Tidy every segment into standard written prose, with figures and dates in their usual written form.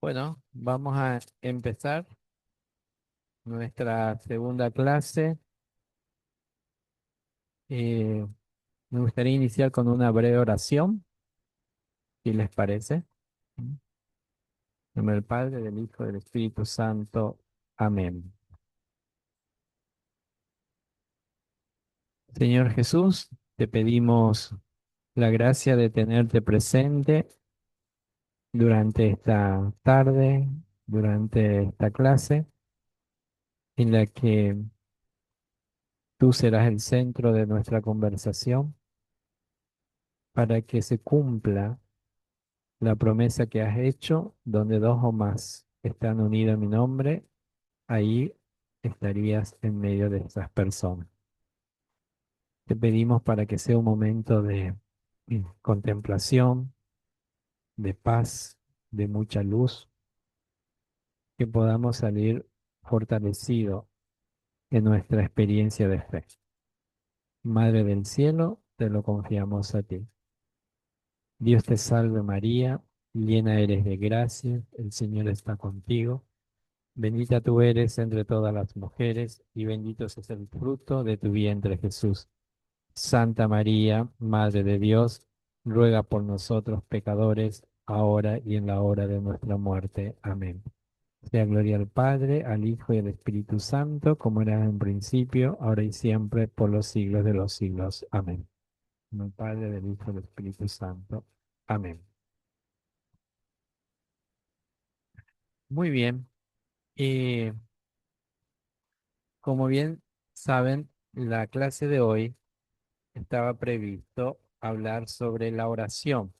Bueno, vamos a empezar nuestra segunda clase. Eh, Me gustaría iniciar con una breve oración, si les parece. En nombre del Padre, del Hijo, y del Espíritu Santo. Amén. Señor Jesús, te pedimos la gracia de tenerte presente durante esta tarde, durante esta clase, en la que tú serás el centro de nuestra conversación, para que se cumpla la promesa que has hecho, donde dos o más están unidos en mi nombre, ahí estarías en medio de esas personas. Te pedimos para que sea un momento de contemplación, de paz, de mucha luz, que podamos salir fortalecidos en nuestra experiencia de fe. Madre del cielo, te lo confiamos a ti. Dios te salve María, llena eres de gracia, el Señor está contigo. Bendita tú eres entre todas las mujeres, y bendito es el fruto de tu vientre, Jesús. Santa María, Madre de Dios, ruega por nosotros pecadores, ahora y en la hora de nuestra muerte. Amén. Sea gloria al Padre, al Hijo y al Espíritu Santo, como era en principio, ahora y siempre, por los siglos de los siglos. Amén. En el Padre, del Hijo y del Espíritu Santo. Amén. Muy bien. Eh, como bien saben, la clase de hoy estaba previsto hablar sobre la oración.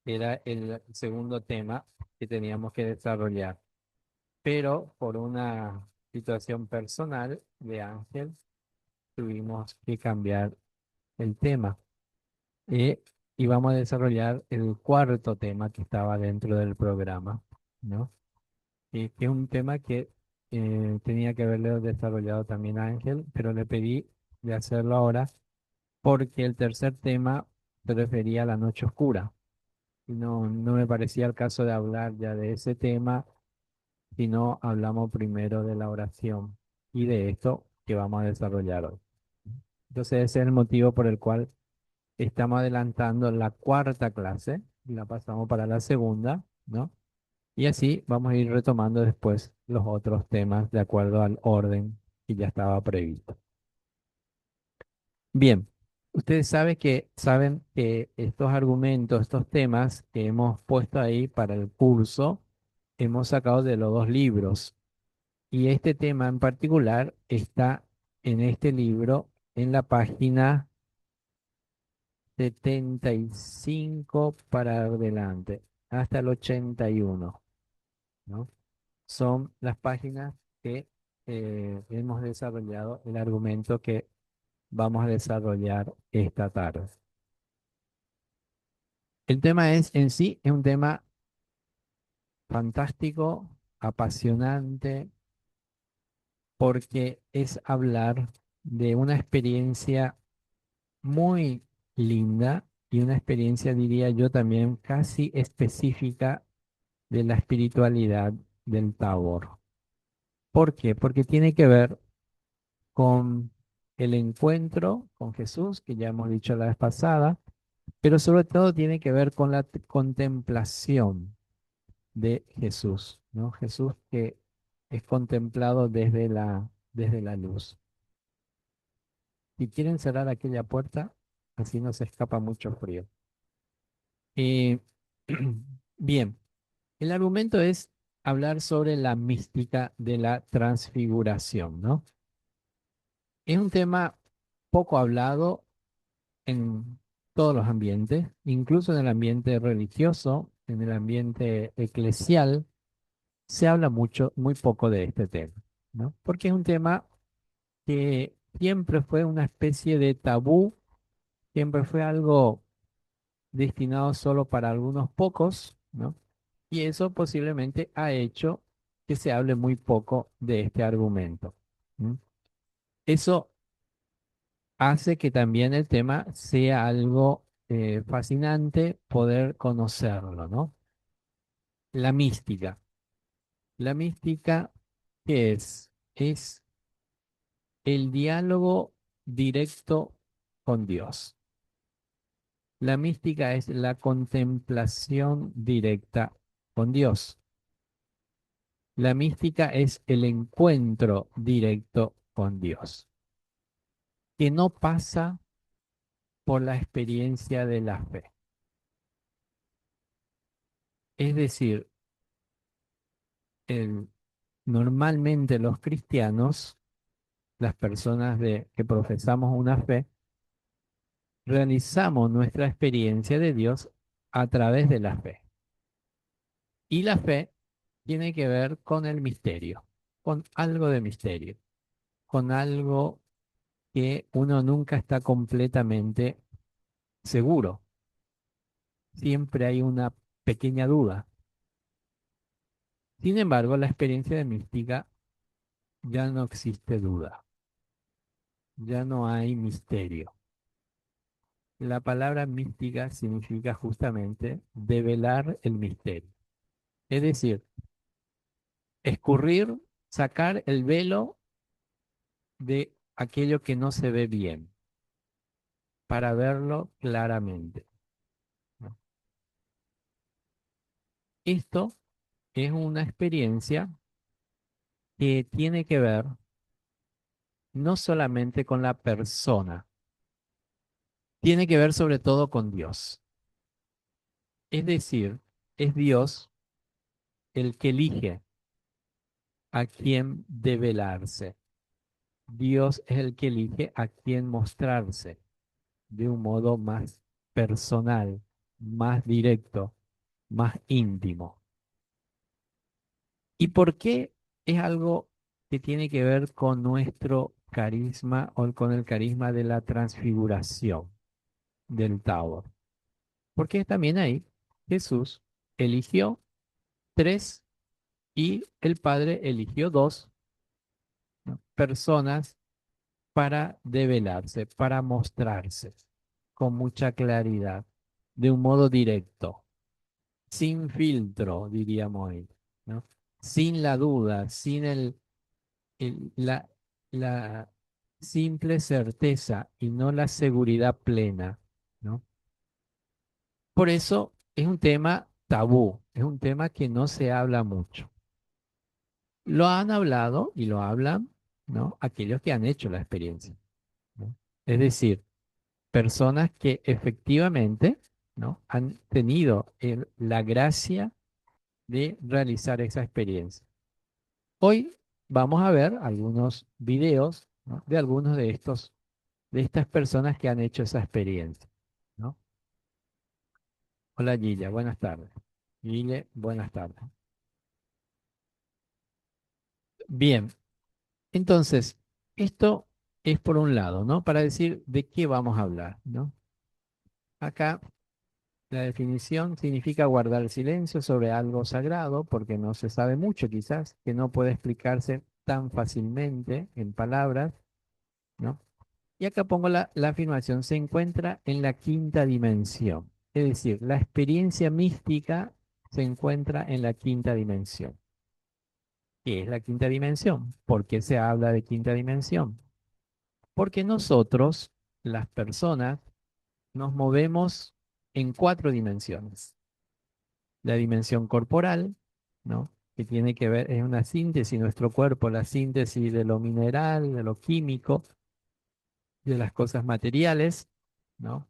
Era el segundo tema que teníamos que desarrollar. Pero por una situación personal de Ángel, tuvimos que cambiar el tema. Y íbamos a desarrollar el cuarto tema que estaba dentro del programa, ¿no? Y que es un tema que tenía que haberle desarrollado también a Ángel, pero le pedí de hacerlo ahora porque el tercer tema se refería a la noche oscura. Y no me parecía el caso de hablar ya de ese tema, sino hablamos primero de la oración y de esto que vamos a desarrollar hoy. Entonces ese es el motivo por el cual estamos adelantando la cuarta clase y la pasamos para la segunda, ¿no? Y así vamos a ir retomando después los otros temas de acuerdo al orden que ya estaba previsto. Bien, ustedes saben que estos argumentos, estos temas que hemos puesto ahí para el curso, hemos sacado de los dos libros. Y este tema en particular está en este libro en la página 75 para adelante, hasta el 81, ¿no? Son las páginas que hemos desarrollado el argumento que vamos a desarrollar esta tarde. El tema en sí, es un tema fantástico, apasionante, porque es hablar de una experiencia muy linda y una experiencia, diría yo, también casi específica de la espiritualidad del Tabor. ¿Por qué? Porque tiene que ver con el encuentro con Jesús, que ya hemos dicho la vez pasada, pero sobre todo tiene que ver con la contemplación de Jesús, ¿no? Jesús que es contemplado desde la luz. Si quieren cerrar aquella puerta, así no se escapa mucho frío. Eh, bien, el argumento es hablar sobre la mística de la transfiguración, ¿no? Es un tema poco hablado en todos los ambientes, incluso en el ambiente religioso, en el ambiente eclesial, se habla mucho, muy poco de este tema, ¿no? Porque es un tema que siempre fue una especie de tabú, siempre fue algo destinado solo para algunos pocos, ¿no? Y eso posiblemente ha hecho que se hable muy poco de este argumento. ¿M? Eso hace que también el tema sea algo fascinante poder conocerlo, ¿no? La mística. La mística, ¿qué es? Es el diálogo directo con Dios. La mística es la contemplación directa con Dios. La mística es el encuentro directo con Dios, que no pasa por la experiencia de la fe. Es decir, el- normalmente los cristianos, las personas que profesamos una fe, realizamos nuestra experiencia de Dios a través de la fe. Y la fe tiene que ver con el misterio, con algo de misterio, con algo que uno nunca está completamente seguro. Siempre hay una pequeña duda. Sin embargo, la experiencia de mística ya no existe duda, ya no hay misterio. La palabra mística significa justamente develar el misterio. Es decir, escurrir, sacar el velo de aquello que no se ve bien para verlo claramente, ¿no? Esto es una experiencia que tiene que ver no solamente con la persona, tiene que ver sobre todo con Dios. Es decir, es Dios el que elige a quién develarse. Dios es el que elige a quién mostrarse de un modo más personal, más directo, más íntimo. ¿Y por qué es algo que tiene que ver con nuestro carisma o con el carisma de la transfiguración del Tabor? Porque también ahí Jesús eligió tres y el Padre eligió dos, ¿no?, personas para develarse, para mostrarse con mucha claridad, de un modo directo, sin filtro, diríamos hoy, ¿no? Sin la duda, sin la simple certeza y no la seguridad plena, ¿no? Por eso es un tema tabú, es un tema que no se habla mucho. Lo han hablado y lo hablan, ¿no?, aquellos que han hecho la experiencia, ¿no? Es decir, personas que efectivamente, ¿no?, han tenido la gracia de realizar esa experiencia. Hoy vamos a ver algunos videos, ¿no?, de algunos de estas personas que han hecho esa experiencia, ¿no? Hola Gilla, buenas tardes. Guille, buenas tardes. Bien, entonces, esto es por un lado, ¿no? Para decir de qué vamos a hablar, ¿no? Acá la definición significa guardar silencio sobre algo sagrado, porque no se sabe mucho quizás, que no puede explicarse tan fácilmente en palabras, ¿no? Y acá pongo la afirmación, se encuentra en la quinta dimensión. Es decir, la experiencia mística se encuentra en la quinta dimensión. ¿Qué es la quinta dimensión? ¿Por qué se habla de quinta dimensión? Porque nosotros, las personas, nos movemos en cuatro dimensiones. La dimensión corporal, ¿no?, que tiene que ver, es una síntesis, nuestro cuerpo, la síntesis de lo mineral, de lo químico, de las cosas materiales, ¿no?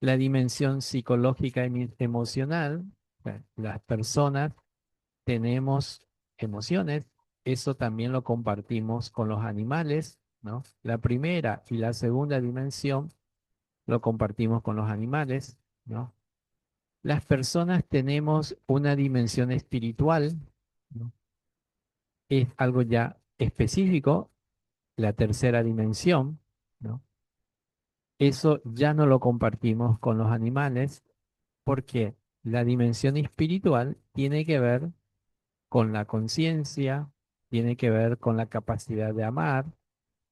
La dimensión psicológica y emocional, las personas tenemos emociones, eso también lo compartimos con los animales, ¿no? La primera y la segunda dimensión lo compartimos con los animales, ¿no? Las personas tenemos una dimensión espiritual, ¿no? Es algo ya específico, la tercera dimensión, ¿no? Eso ya no lo compartimos con los animales porque la dimensión espiritual tiene que ver con la conciencia, tiene que ver con la capacidad de amar,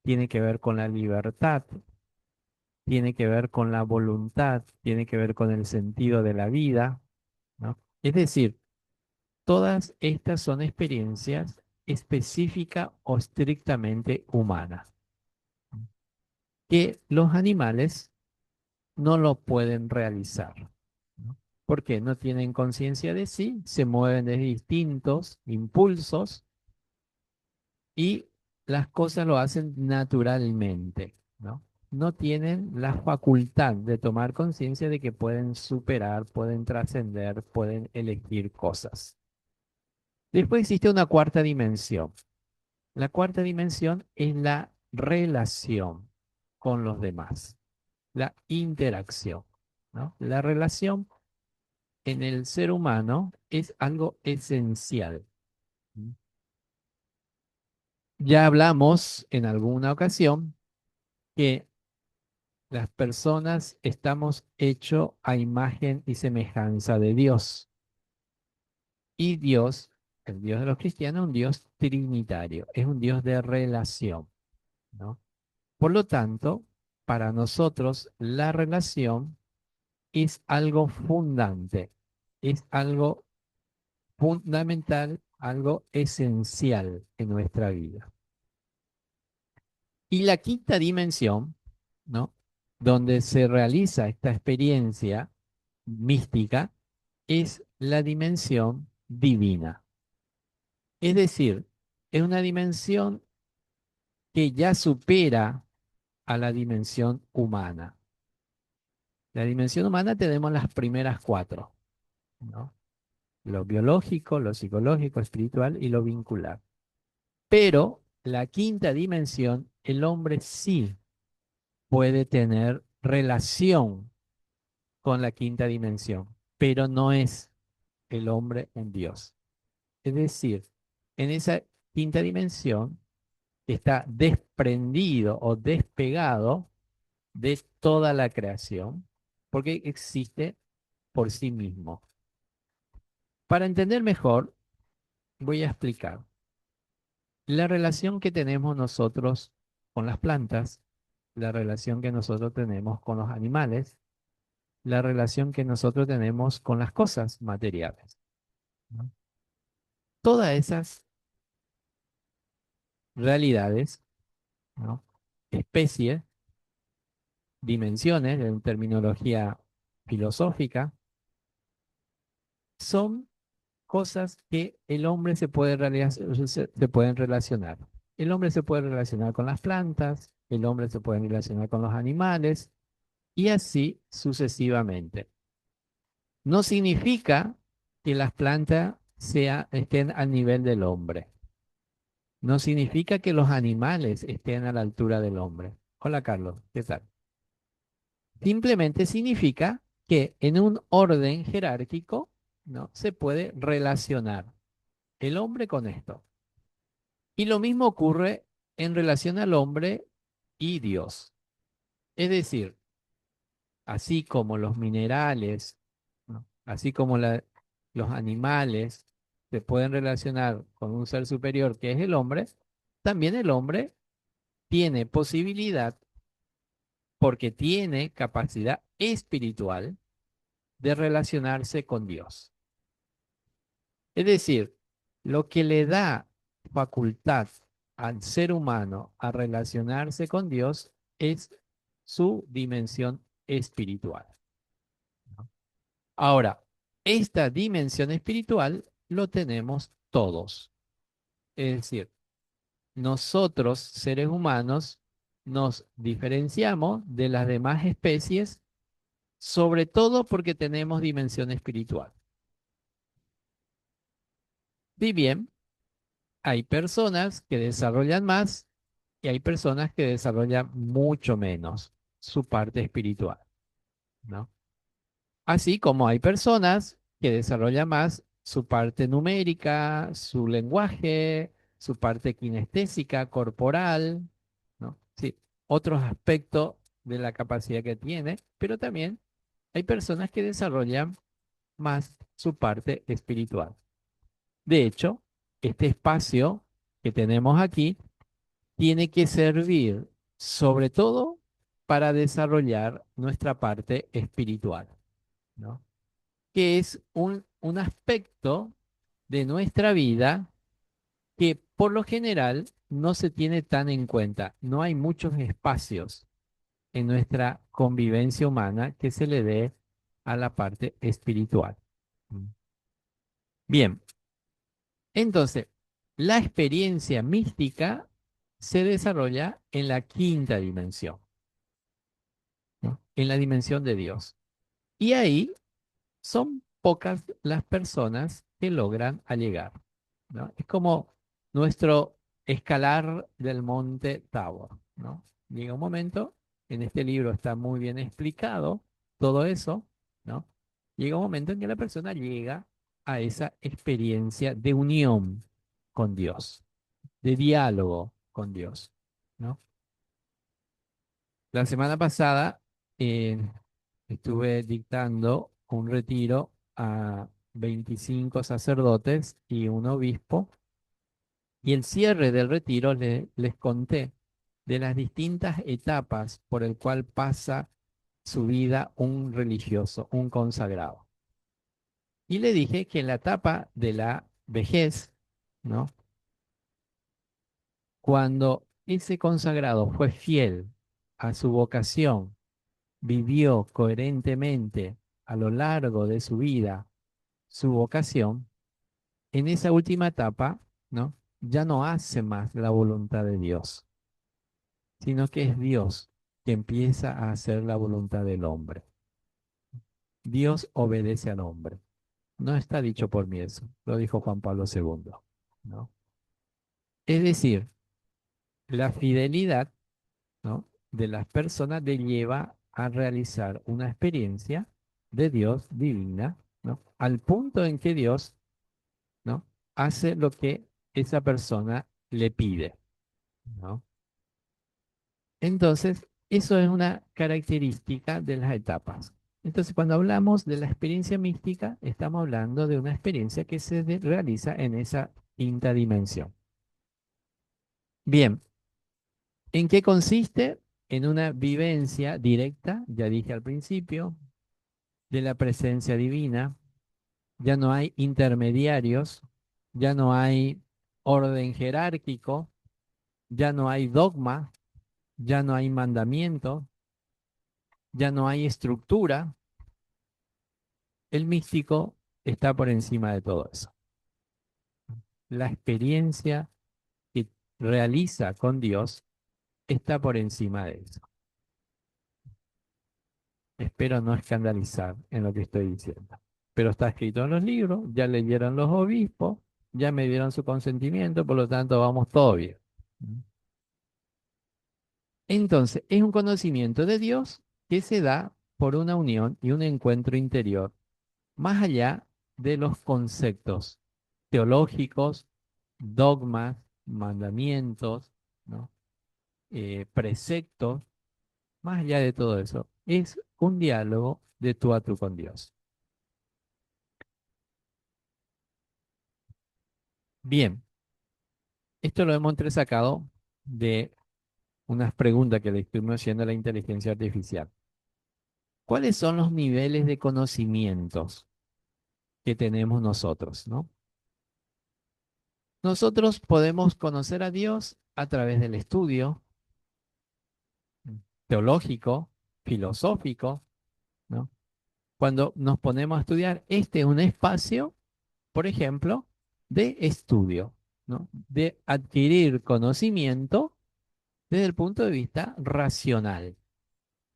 tiene que ver con la libertad, tiene que ver con la voluntad, tiene que ver con el sentido de la vida, ¿no? Es decir, todas estas son experiencias específicas o estrictamente humanas, que los animales no lo pueden realizar, ¿no? Porque no tienen conciencia de sí, se mueven de distintos impulsos y las cosas lo hacen naturalmente, ¿no? No tienen la facultad de tomar conciencia de que pueden superar, pueden trascender, pueden elegir cosas. Después existe una cuarta dimensión. La cuarta dimensión es la relación con los demás, la interacción, ¿no? La relación en el ser humano es algo esencial. Ya hablamos en alguna ocasión que las personas estamos hechos a imagen y semejanza de Dios. Y Dios, el Dios de los cristianos, es un Dios trinitario, es un Dios de relación, ¿no? Por lo tanto, para nosotros la relación es algo fundante, es algo fundamental, algo esencial en nuestra vida. Y la quinta dimensión, ¿no? Donde se realiza esta experiencia mística, es la dimensión divina. Es decir, es una dimensión que ya supera a la dimensión humana. La dimensión humana tenemos las primeras cuatro, ¿no? Lo biológico, lo psicológico, espiritual y lo vincular. Pero la quinta dimensión, el hombre sí puede tener relación con la quinta dimensión, pero no es el hombre un Dios. Es decir, en esa quinta dimensión está desprendido o despegado de toda la creación, porque existe por sí mismo. Para entender mejor, voy a explicar la relación que tenemos nosotros con las plantas, la relación que nosotros tenemos con los animales, la relación que nosotros tenemos con las cosas materiales, ¿no? Todas esas realidades, ¿no? Especies, dimensiones, en terminología filosófica, son cosas que el hombre se pueden relacionar. El hombre se puede relacionar con las plantas, el hombre se puede relacionar con los animales y así sucesivamente. No significa que las plantas estén al nivel del hombre. No significa que los animales estén a la altura del hombre. Hola Carlos, ¿qué tal? Simplemente significa que en un orden jerárquico, ¿no? Se puede relacionar el hombre con esto. Y lo mismo ocurre en relación al hombre y Dios. Es decir, así como los minerales, ¿no? Así como los animales se pueden relacionar con un ser superior que es el hombre, también el hombre tiene posibilidad, porque tiene capacidad espiritual, de relacionarse con Dios. Es decir, lo que le da facultad al ser humano a relacionarse con Dios es su dimensión espiritual, ¿no? Ahora, esta dimensión espiritual lo tenemos todos. Es decir, nosotros, seres humanos, nos diferenciamos de las demás especies, sobre todo porque tenemos dimensión espiritual. Si bien hay personas que desarrollan más y hay personas que desarrollan mucho menos su parte espiritual, ¿no? Así como hay personas que desarrollan más su parte numérica, su lenguaje, su parte kinestésica, corporal, ¿no? Sí, otros aspectos de la capacidad que tiene, pero también hay personas que desarrollan más su parte espiritual. De hecho, este espacio que tenemos aquí tiene que servir sobre todo para desarrollar nuestra parte espiritual, ¿no? Que es un aspecto de nuestra vida que por lo general no se tiene tan en cuenta. No hay muchos espacios en nuestra convivencia humana que se le dé a la parte espiritual. Bien, entonces, la experiencia mística se desarrolla en la quinta dimensión, ¿no? En la dimensión de Dios. Y ahí son pocas las personas que logran llegar, ¿no? Es como nuestro escalar del monte Tabor, ¿no? Llega un momento, en este libro está muy bien explicado todo eso, ¿no? Llega un momento en que la persona llega a esa experiencia de unión con Dios, de diálogo con Dios, ¿no? La semana pasada eh, estuve dictando un retiro a 25 sacerdotes y un obispo, y el cierre del retiro les conté de las distintas etapas por el cual pasa su vida un religioso, un consagrado. Y le dije que en la etapa de la vejez, ¿no? Cuando ese consagrado fue fiel a su vocación, vivió coherentemente a lo largo de su vida su vocación, en esa última etapa, ¿no? Ya no hace más la voluntad de Dios, sino que es Dios que empieza a hacer la voluntad del hombre. Dios obedece al hombre. No está dicho por mí eso, lo dijo Juan Pablo II, ¿no? Es decir, la fidelidad, ¿no? de las personas le lleva a realizar una experiencia de Dios divina, ¿no? Al punto en que Dios, ¿no? hace lo que esa persona le pide, ¿no? Entonces, eso es una característica de las etapas. Entonces, cuando hablamos de la experiencia mística, estamos hablando de una experiencia que realiza en esa quinta dimensión. Bien, ¿en qué consiste? En una vivencia directa, ya dije al principio, de la presencia divina. Ya no hay intermediarios, ya no hay orden jerárquico, ya no hay dogma, ya no hay mandamiento, ya no hay estructura. El místico está por encima de todo eso. La experiencia que realiza con Dios está por encima de eso. Espero no escandalizar en lo que estoy diciendo. Pero está escrito en los libros, ya leyeron los obispos, ya me dieron su consentimiento, por lo tanto vamos todo bien. Entonces, es un conocimiento de Dios que se da por una unión y un encuentro interior, más allá de los conceptos teológicos, dogmas, mandamientos, ¿no? Preceptos, más allá de todo eso. Es un diálogo de tú a tú con Dios. Bien, esto lo hemos entresacado de unas preguntas que le estuvimos haciendo a la inteligencia artificial. ¿Cuáles son los niveles de conocimientos que tenemos nosotros, ¿no? Nosotros podemos conocer a Dios a través del estudio teológico, filosófico, ¿no? Cuando nos ponemos a estudiar, este es un espacio, por ejemplo, de estudio, ¿no? De adquirir conocimiento desde el punto de vista racional,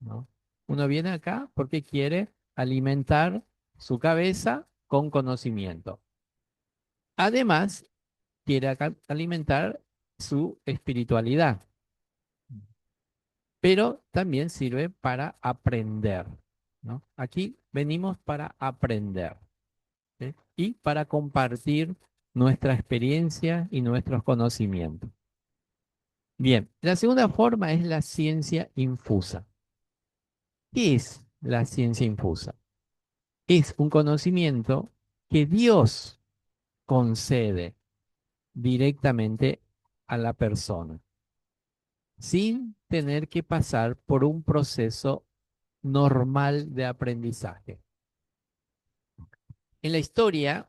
¿no? Uno viene acá porque quiere alimentar su cabeza con conocimiento. Además, quiere alimentar su espiritualidad, pero también sirve para aprender, ¿no? Aquí venimos para aprender, ¿sí? Y para compartir nuestra experiencia y nuestros conocimientos. Bien, la segunda forma es la ciencia infusa. ¿Qué es la ciencia infusa? Es un conocimiento que Dios concede directamente a la persona, sin tener que pasar por un proceso normal de aprendizaje. En la historia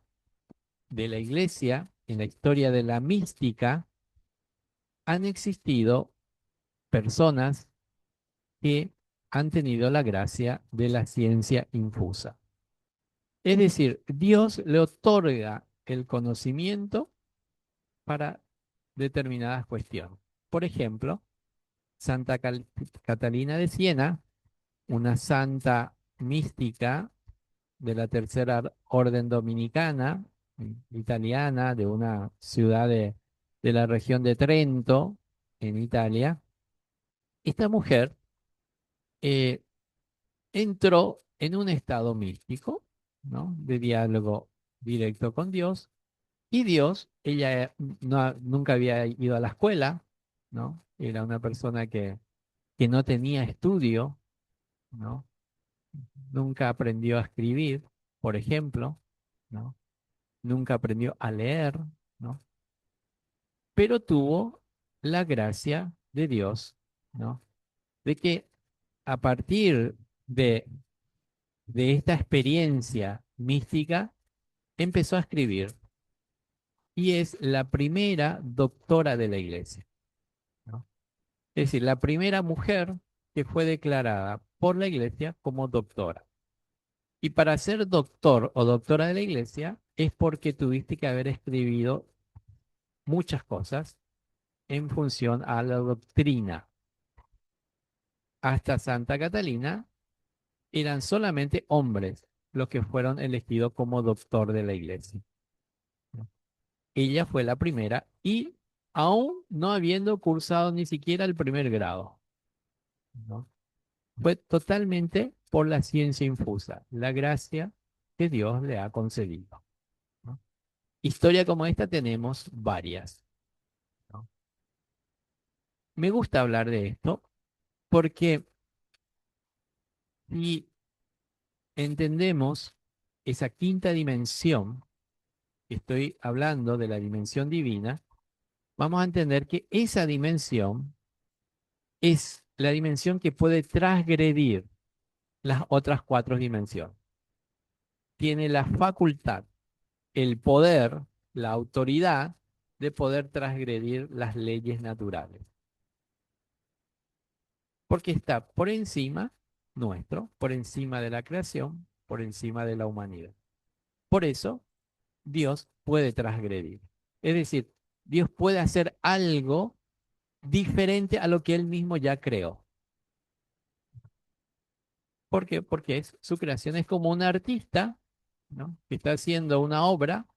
de la iglesia, en la historia de la mística, han existido personas que han tenido la gracia de la ciencia infusa. Es decir, Dios le otorga el conocimiento para determinadas cuestiones. Por ejemplo, Santa Catalina de Siena, una santa mística de la tercera orden dominicana, italiana, de una ciudad de la región de Trento, en Italia. Esta mujer eh, entró en un estado místico, ¿no? De diálogo directo con Dios. Y Dios, ella nunca había ido a la escuela, ¿no? Era una persona que no tenía estudio, ¿no? Nunca aprendió a escribir, por ejemplo, ¿no? Nunca aprendió a leer, ¿no? Pero tuvo la gracia de Dios, ¿no? De que a partir de, de esta experiencia mística empezó a escribir y es la primera doctora de la iglesia, ¿no? Es decir, la primera mujer que fue declarada por la iglesia como doctora. Y para ser doctor o doctora de la iglesia es porque tuviste que haber escribido muchas cosas en función a la doctrina. Hasta Santa Catalina eran solamente hombres los que fueron elegidos como doctor de la iglesia. Ella fue la primera y aún no habiendo cursado ni siquiera el primer grado, ¿no? Fue totalmente por la ciencia infusa, la gracia que Dios le ha concedido, ¿no? Historia como esta tenemos varias, ¿no? Me gusta hablar de esto porque si entendemos esa quinta dimensión, estoy hablando de la dimensión divina, vamos a entender que esa dimensión es la dimensión que puede transgredir las otras cuatro dimensiones. Tiene la facultad, el poder, la autoridad de poder transgredir las leyes naturales. Porque está por encima nuestro, por encima de la creación, por encima de la humanidad. Por eso, Dios puede transgredir. Es decir, Dios puede hacer algo diferente a lo que Él mismo ya creó. ¿Por qué? Porque su creación es como un artista, ¿no? Que está haciendo una obra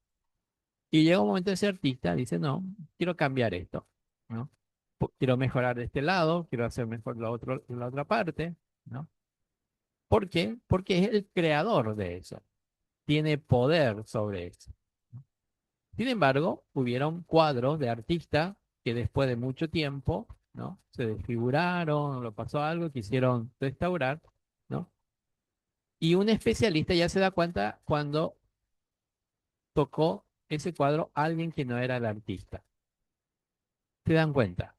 y llega un momento ese artista dice, no, quiero cambiar esto, ¿no? Quiero mejorar de este lado, quiero hacer mejor la otra parte, ¿no? ¿Por qué? Porque es el creador de eso, tiene poder sobre eso. Sin embargo, hubieron cuadros de artistas que después de mucho tiempo, ¿no? Se desfiguraron, lo pasó algo, quisieron restaurar, ¿no? Y un especialista ya se da cuenta cuando tocó ese cuadro a alguien que no era el artista. ¿Se dan cuenta?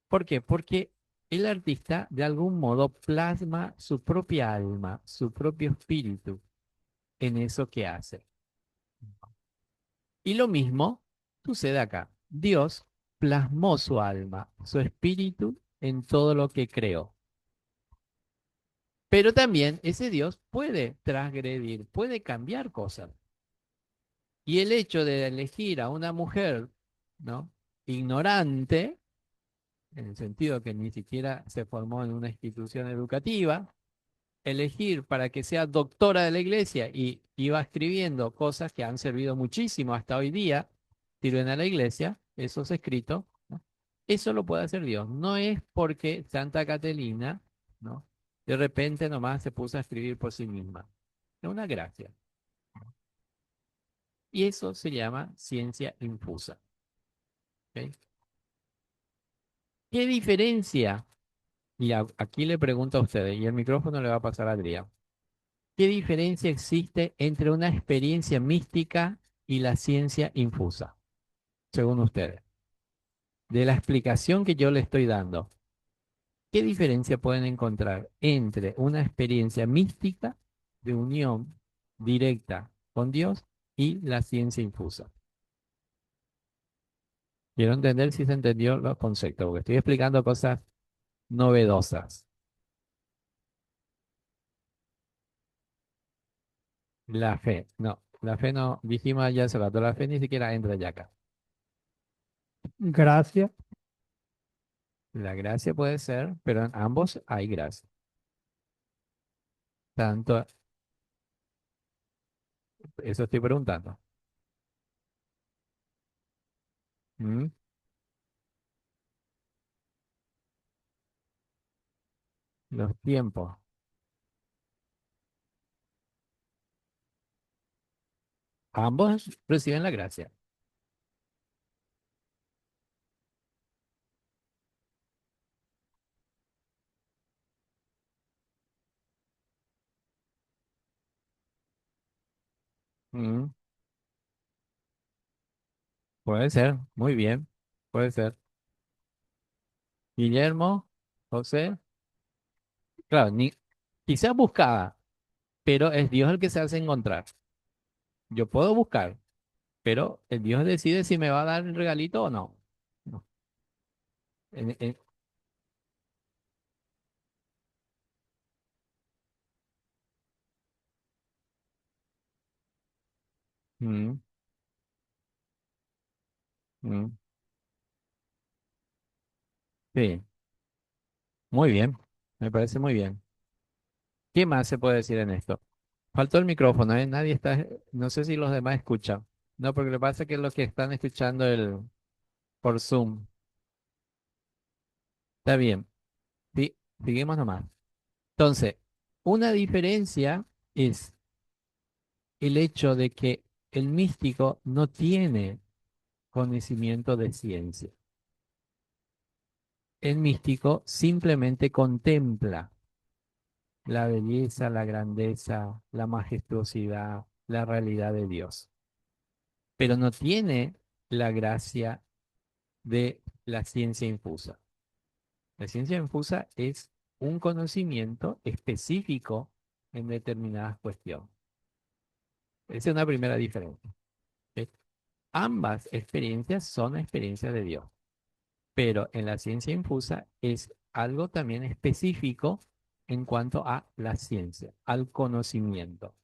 ¿Por qué? Porque el artista de algún modo plasma su propia alma, su propio espíritu en eso que hace. Y lo mismo sucede acá. Dios plasmó su alma, su espíritu en todo lo que creó. Pero también ese Dios puede transgredir, puede cambiar cosas. Y el hecho de elegir a una mujer, ¿no? Ignorante, en el sentido que ni siquiera se formó en una institución educativa, elegir para que sea doctora de la iglesia y iba escribiendo cosas que han servido muchísimo hasta hoy día, sirven a la iglesia, esos escritos, ¿no? Eso lo puede hacer Dios. No es porque Santa Catalina, ¿no? De repente nomás se puso a escribir por sí misma. Es una gracia. Y eso se llama ciencia infusa. ¿Ok? ¿Qué diferencia? Y aquí le pregunto a ustedes, y el micrófono le va a pasar a Adrián. ¿Qué diferencia existe entre una experiencia mística y la ciencia infusa, según ustedes? De la explicación que yo le estoy dando, ¿qué diferencia pueden encontrar entre una experiencia mística de unión directa con Dios y la ciencia infusa. Quiero entender si se entendió los conceptos, porque estoy explicando cosas novedosas. La fe no, dijimos ya hace rato, la fe ni siquiera entra ya acá. Gracias. La gracia puede ser, pero en ambos hay gracia. Tanto, eso estoy preguntando. ¿Mm? Los tiempos, ambos reciben la gracia. ¿Mm? Puede ser, muy bien, puede ser. Guillermo, José, claro, quizás buscaba, pero es Dios el que se hace encontrar. Yo puedo buscar, pero el Dios decide si me va a dar el regalito o no. No. En- en- mm, mm, sí, muy bien, me parece muy bien. ¿Qué más se puede decir en esto? Faltó el micrófono, ¿eh? Nadie está, no sé si los demás escuchan. No, porque lo que pasa es que los que están escuchando por Zoom, está bien, sí, seguimos nomás. Entonces, una diferencia es el hecho de que el místico no tiene conocimiento de ciencia. El místico simplemente contempla la belleza, la grandeza, la majestuosidad, la realidad de Dios, pero no tiene la gracia de la ciencia infusa. La ciencia infusa es un conocimiento específico en determinadas cuestiones. Esa es una primera diferencia. ¿Ok? Ambas experiencias son experiencias de Dios, pero en la ciencia infusa es algo también específico en cuanto a la ciencia, al conocimiento.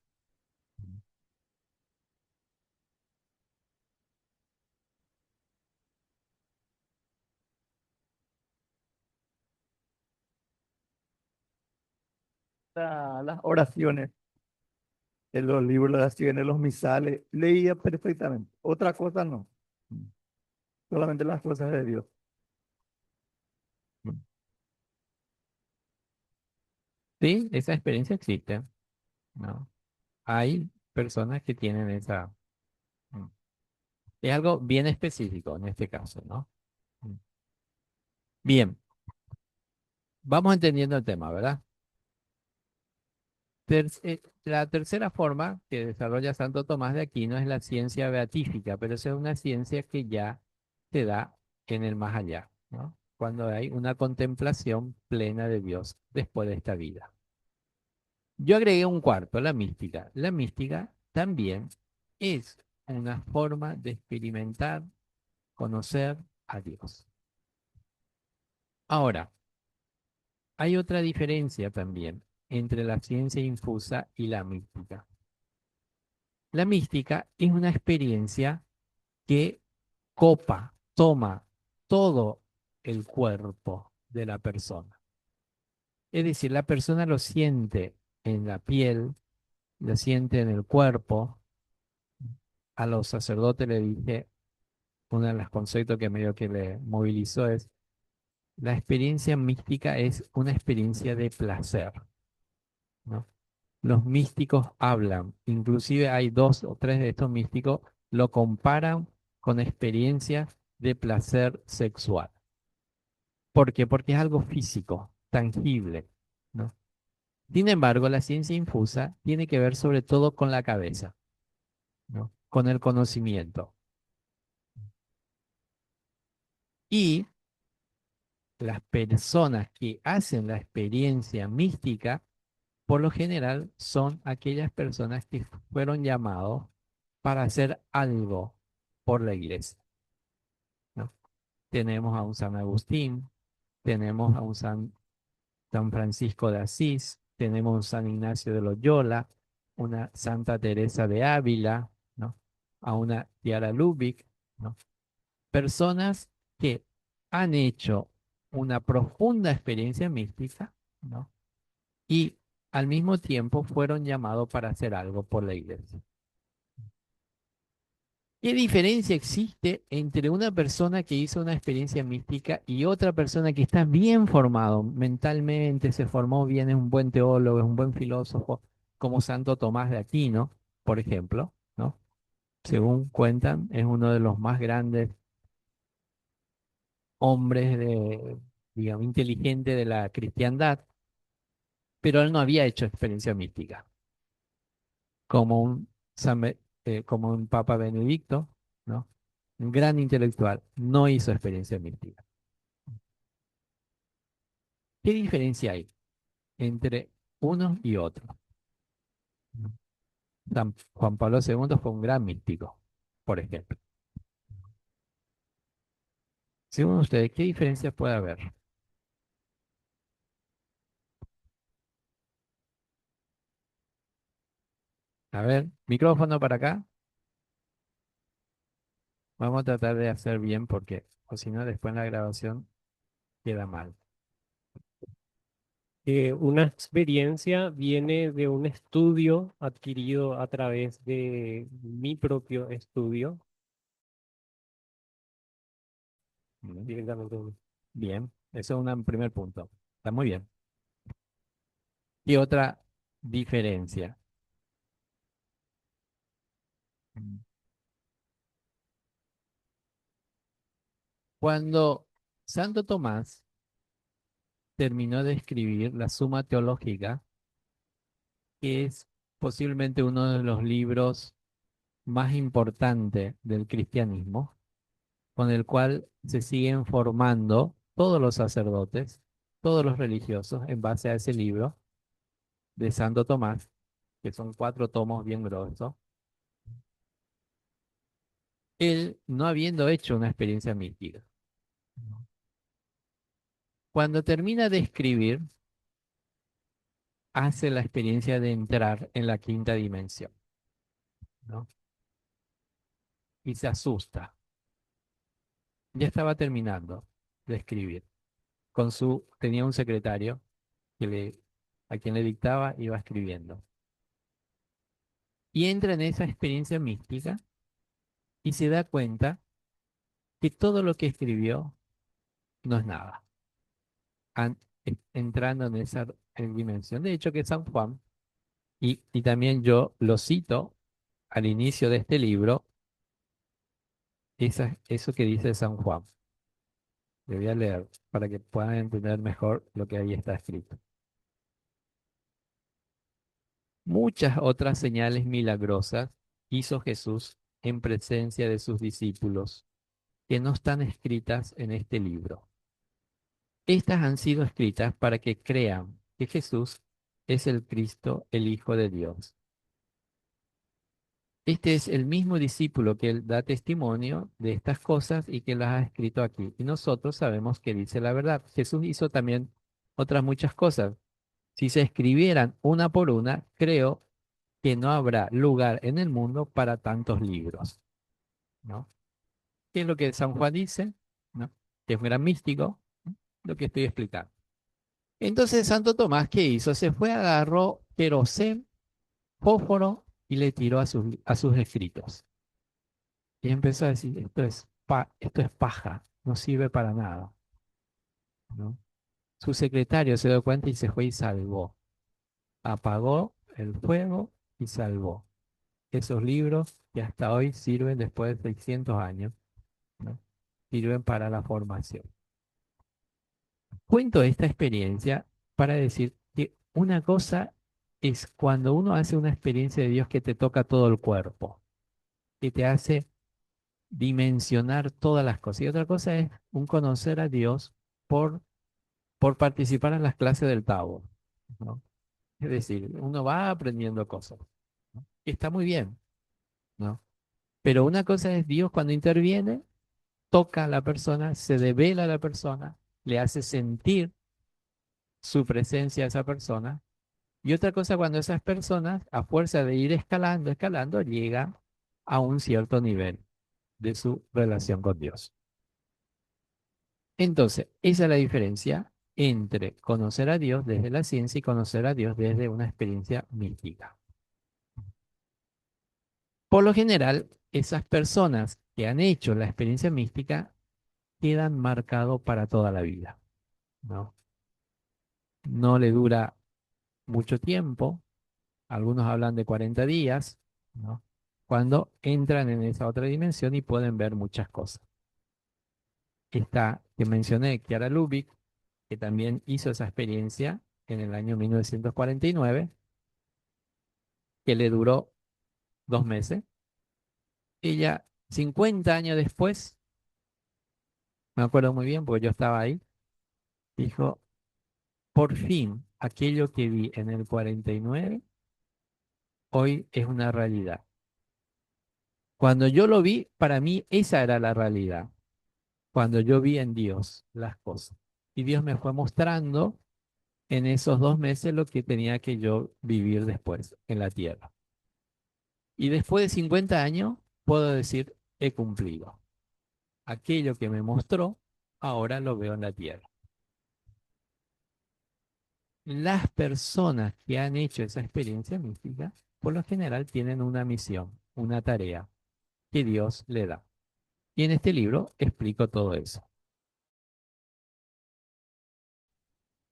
Las oraciones en los libros, las oraciones, los misales, leía perfectamente. Otra cosa no, solamente las cosas de Dios. Sí, esa experiencia existe, ¿no? Hay personas que tienen esa. mm, Es algo bien específico en este caso, ¿no? Mm. Bien, vamos entendiendo el tema, ¿verdad? La tercera forma que desarrolla Santo Tomás de Aquino es la ciencia beatífica, pero esa es una ciencia que ya se da en el más allá, ¿no? Cuando hay una contemplación plena de Dios después de esta vida. Yo agregué un cuarto, la mística. La mística también es una forma de experimentar, conocer a Dios. Ahora, hay otra diferencia también entre la ciencia infusa y la mística. La mística es una experiencia que copa, toma todo el cuerpo de la persona. Es decir, la persona lo siente en la piel, lo siente en el cuerpo. A los sacerdotes le dije, uno de los conceptos que medio que le movilizó es, la experiencia mística es una experiencia de placer, ¿no? Los místicos hablan, inclusive hay dos o tres de estos místicos, lo comparan con experiencias de placer sexual. ¿Por qué? Porque es algo físico, tangible, ¿no? Sin embargo, la ciencia infusa tiene que ver sobre todo con la cabeza, ¿no? Con el conocimiento. Y las personas que hacen la experiencia mística, por lo general, son aquellas personas que fueron llamados para hacer algo por la iglesia, ¿no? Tenemos a un San Agustín, tenemos a un San Francisco de Asís, tenemos un San Ignacio de Loyola, una Santa Teresa de Ávila, ¿no? A una Tiara Lubick, ¿no? Personas que han hecho una profunda experiencia mística, ¿no? Y al mismo tiempo fueron llamados para hacer algo por la iglesia. ¿Qué diferencia existe entre una persona que hizo una experiencia mística y otra persona que está bien formado mentalmente, se formó bien, es un buen teólogo, es un buen filósofo, como Santo Tomás de Aquino, por ejemplo, ¿no? Según cuentan, es uno de los más grandes hombres de, digamos, inteligente de la cristiandad, pero él no había hecho experiencia mística, como un, como un Papa Benedicto, ¿no? Un gran intelectual, no hizo experiencia mística. ¿Qué diferencia hay entre uno y otro? San Juan Pablo II fue un gran místico, por ejemplo. Según ustedes, ¿qué diferencia puede haber? A ver, micrófono para acá. Vamos a tratar de hacer bien porque, o si no, después en la grabación queda mal. Una experiencia viene de un estudio adquirido a través de mi propio estudio Bien, directamente. bien, eso es un primer punto. Está muy bien. Y otra diferencia. Cuando Santo Tomás terminó de escribir la Suma Teológica, que es posiblemente uno de los libros más importantes del cristianismo, con el cual se siguen formando todos los sacerdotes, todos los religiosos, en base a ese libro de Santo Tomás, que son 4 tomos bien grosos. Él, no habiendo hecho una experiencia mística, cuando termina de escribir, hace la experiencia de entrar en la quinta dimensión, ¿no? Y se asusta. Ya estaba terminando de escribir. Tenía un secretario a quien le dictaba, iba escribiendo. Y entra en esa experiencia mística y se da cuenta que todo lo que escribió no es nada. Entrando en esa dimensión. De hecho, que San Juan, y también yo lo cito al inicio de este libro, eso que dice San Juan. Le voy a leer para que puedan entender mejor lo que ahí está escrito. Muchas otras señales milagrosas hizo Jesús en presencia de sus discípulos, que no están escritas en este libro. Estas han sido escritas para que crean que Jesús es el Cristo, el Hijo de Dios. Este es el mismo discípulo que él da testimonio de estas cosas y que las ha escrito aquí. Y nosotros sabemos que dice la verdad. Jesús hizo también otras muchas cosas. Si se escribieran una por una, creo que no habrá lugar en el mundo para tantos libros, ¿no? ¿Qué es lo que San Juan dice? ¿No? Que es un gran místico, ¿no? Lo que estoy explicando. Entonces Santo Tomás, ¿qué hizo? Se fue, agarró querosén, fósforo y le tiró a sus escritos. Y empezó a decir, esto es paja, no sirve para nada, ¿no? Su secretario se dio cuenta y se fue y salvó. Apagó el fuego y salvó esos libros que hasta hoy sirven después de 600 años, ¿no? Sirven para la formación. Cuento esta experiencia para decir que una cosa es cuando uno hace una experiencia de Dios que te toca todo el cuerpo, que te hace dimensionar todas las cosas. Y otra cosa es un conocer a Dios por, por participar en las clases del Tao, ¿no? Es decir, uno va aprendiendo cosas, ¿no? Y está muy bien, ¿no? Pero una cosa es Dios cuando interviene, toca a la persona, se devela a la persona, le hace sentir su presencia a esa persona. Y otra cosa cuando esas personas, a fuerza de ir escalando, escalando, llegan a un cierto nivel de su relación con Dios. Entonces, esa es la diferencia entre conocer a Dios desde la ciencia y conocer a Dios desde una experiencia mística. Por lo general, esas personas que han hecho la experiencia mística quedan marcados para toda la vida, ¿no? No le dura mucho tiempo, algunos hablan de 40 días, ¿no? Cuando entran en esa otra dimensión y pueden ver muchas cosas. Esta que mencioné, Chiara Lubich, que también hizo esa experiencia en el año 1949, que le duró 2 meses. Ella, 50 años después, me acuerdo muy bien porque yo estaba ahí, dijo, por fin, aquello que vi en el 49, hoy es una realidad. Cuando yo lo vi, para mí esa era la realidad. Cuando yo vi en Dios las cosas. Y Dios me fue mostrando en esos 2 meses lo que tenía que yo vivir después en la tierra. Y después de 50 años, puedo decir, he cumplido. Aquello que me mostró, ahora lo veo en la tierra. Las personas que han hecho esa experiencia mística, por lo general tienen una misión, una tarea que Dios le da. Y en este libro explico todo eso.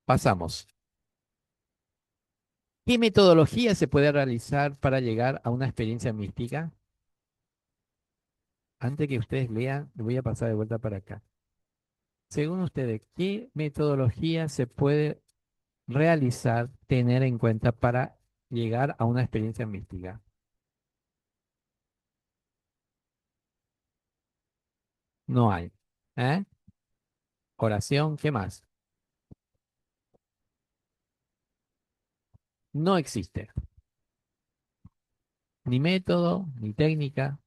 Pasamos. ¿Qué metodología se puede realizar para llegar a una experiencia mística? Antes que ustedes lean, voy a pasar de vuelta para acá. Según ustedes, ¿qué metodología se puede realizar, tener en cuenta para llegar a una experiencia mística? No hay. ¿Eh? Oración, ¿qué más? No existe. Ni método, ni técnica,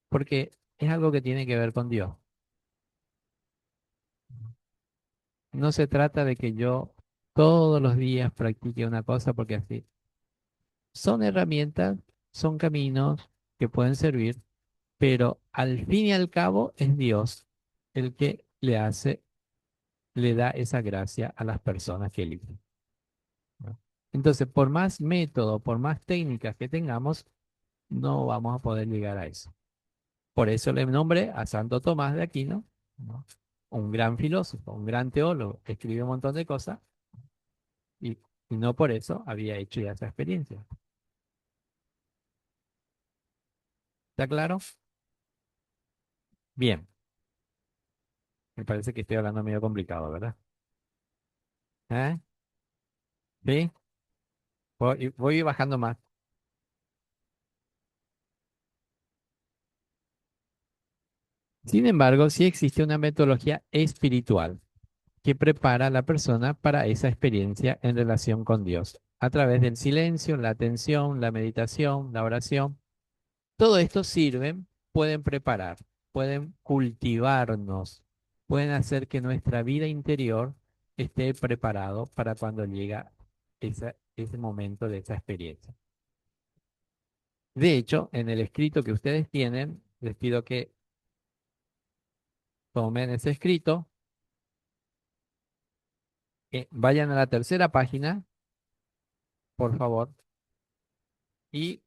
porque es algo que tiene que ver con Dios. No se trata de que yo todos los días practique una cosa porque así. Son herramientas, son caminos que pueden servir, pero al fin y al cabo es Dios el que le da esa gracia a las personas que eligen, ¿no? Entonces, por más método, por más técnicas que tengamos, no vamos a poder llegar a eso. Por eso le nombré a Santo Tomás de Aquino, ¿no? Un gran filósofo, un gran teólogo, que escribió un montón de cosas y, y no por eso había hecho ya esa experiencia. ¿Está claro? Bien, me parece que estoy hablando medio complicado, ¿verdad? ¿Eh? ¿Sí? Voy bajando más. Sin embargo, sí existe una metodología espiritual que prepara a la persona para esa experiencia en relación con Dios, a través del silencio, la atención, la meditación, la oración. Todo esto sirven, pueden preparar, pueden cultivarnos, pueden hacer que nuestra vida interior esté preparado para cuando llega ese momento de esa experiencia. De hecho, en el escrito que ustedes tienen, les pido que tomen ese escrito, vayan a la tercera página, por favor, y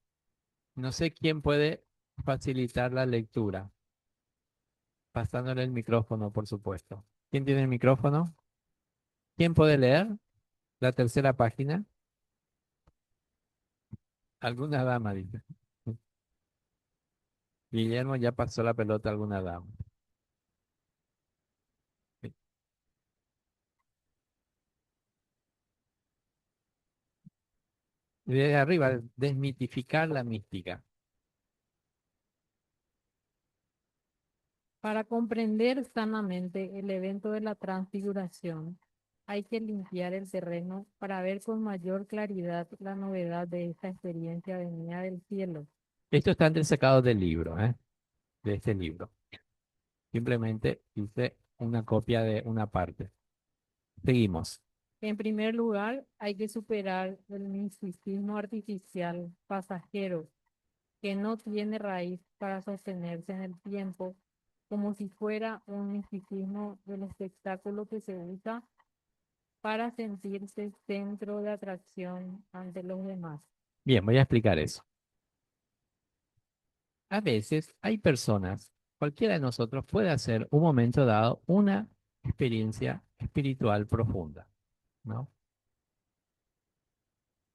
no sé quién puede facilitar la lectura, pasándole el micrófono, por supuesto. ¿Quién tiene el micrófono? ¿Quién puede leer la tercera página? Alguna dama, dice. Guillermo ya pasó la pelota a alguna dama. Y de arriba, desmitificar la mística. Para comprender sanamente el evento de la transfiguración, hay que limpiar el terreno para ver con mayor claridad la novedad de esta experiencia venida del cielo. Esto está entresacado del libro, de este libro. Simplemente hice una copia de una parte. Seguimos. En primer lugar, hay que superar el misticismo artificial pasajero que no tiene raíz para sostenerse en el tiempo, como si fuera un misticismo del espectáculo que se usa para sentirse centro de atracción ante los demás. Bien, voy a explicar eso. A veces hay personas, cualquiera de nosotros puede hacer un momento dado una experiencia espiritual profunda, ¿no?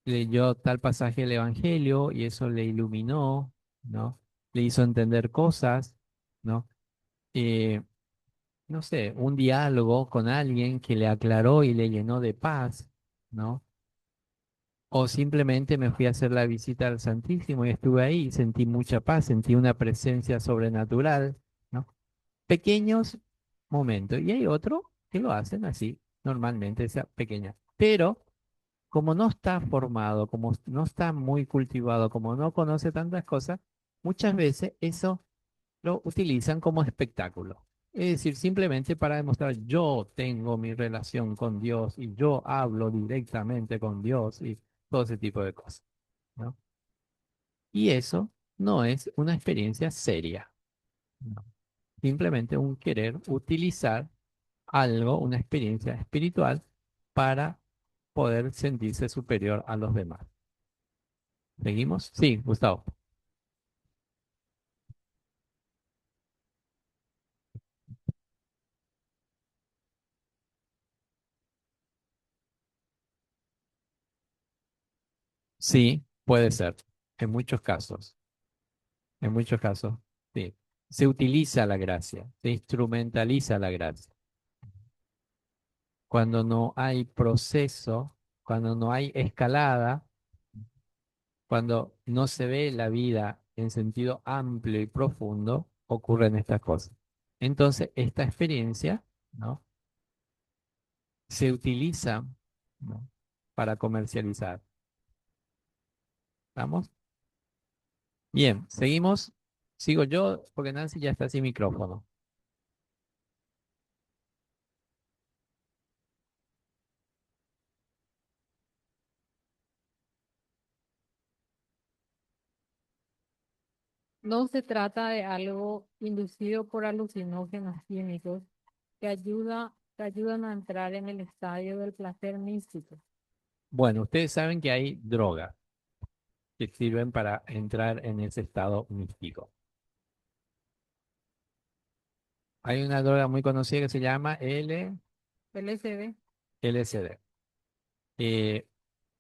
Leyó tal pasaje del Evangelio y eso le iluminó, ¿no? Le hizo entender cosas, ¿no? Eh, no sé, un diálogo con alguien que le aclaró y le llenó de paz, ¿no? O simplemente me fui a hacer la visita al Santísimo y estuve ahí y sentí mucha paz, sentí una presencia sobrenatural, ¿no? Pequeños momentos. Y hay otros que lo hacen así, normalmente, esa pequeña. Pero como no está formado, como no está muy cultivado, como no conoce tantas cosas, muchas veces eso lo utilizan como espectáculo. Es decir, simplemente para demostrar yo tengo mi relación con Dios y yo hablo directamente con Dios y todo ese tipo de cosas, ¿no? Y eso no es una experiencia seria, ¿no? Simplemente un querer utilizar algo, una experiencia espiritual para poder sentirse superior a los demás. ¿Seguimos? Sí, Gustavo. Sí, puede ser. En muchos casos. En muchos casos. Sí. Se utiliza la gracia, se instrumentaliza la gracia. Cuando no hay proceso, cuando no hay escalada, cuando no se ve la vida en sentido amplio y profundo, ocurren estas cosas. Entonces, esta experiencia, ¿no? Se utiliza, ¿no? Para comercializar. ¿Vamos? Bien, seguimos. Sigo yo porque Nancy ya está sin micrófono. No se trata de algo inducido por alucinógenos químicos que ayudan a entrar en el estadio del placer místico. Bueno, ustedes saben que hay drogas que sirven para entrar en ese estado místico. Hay una droga muy conocida que se llama LSD. LSD, eh,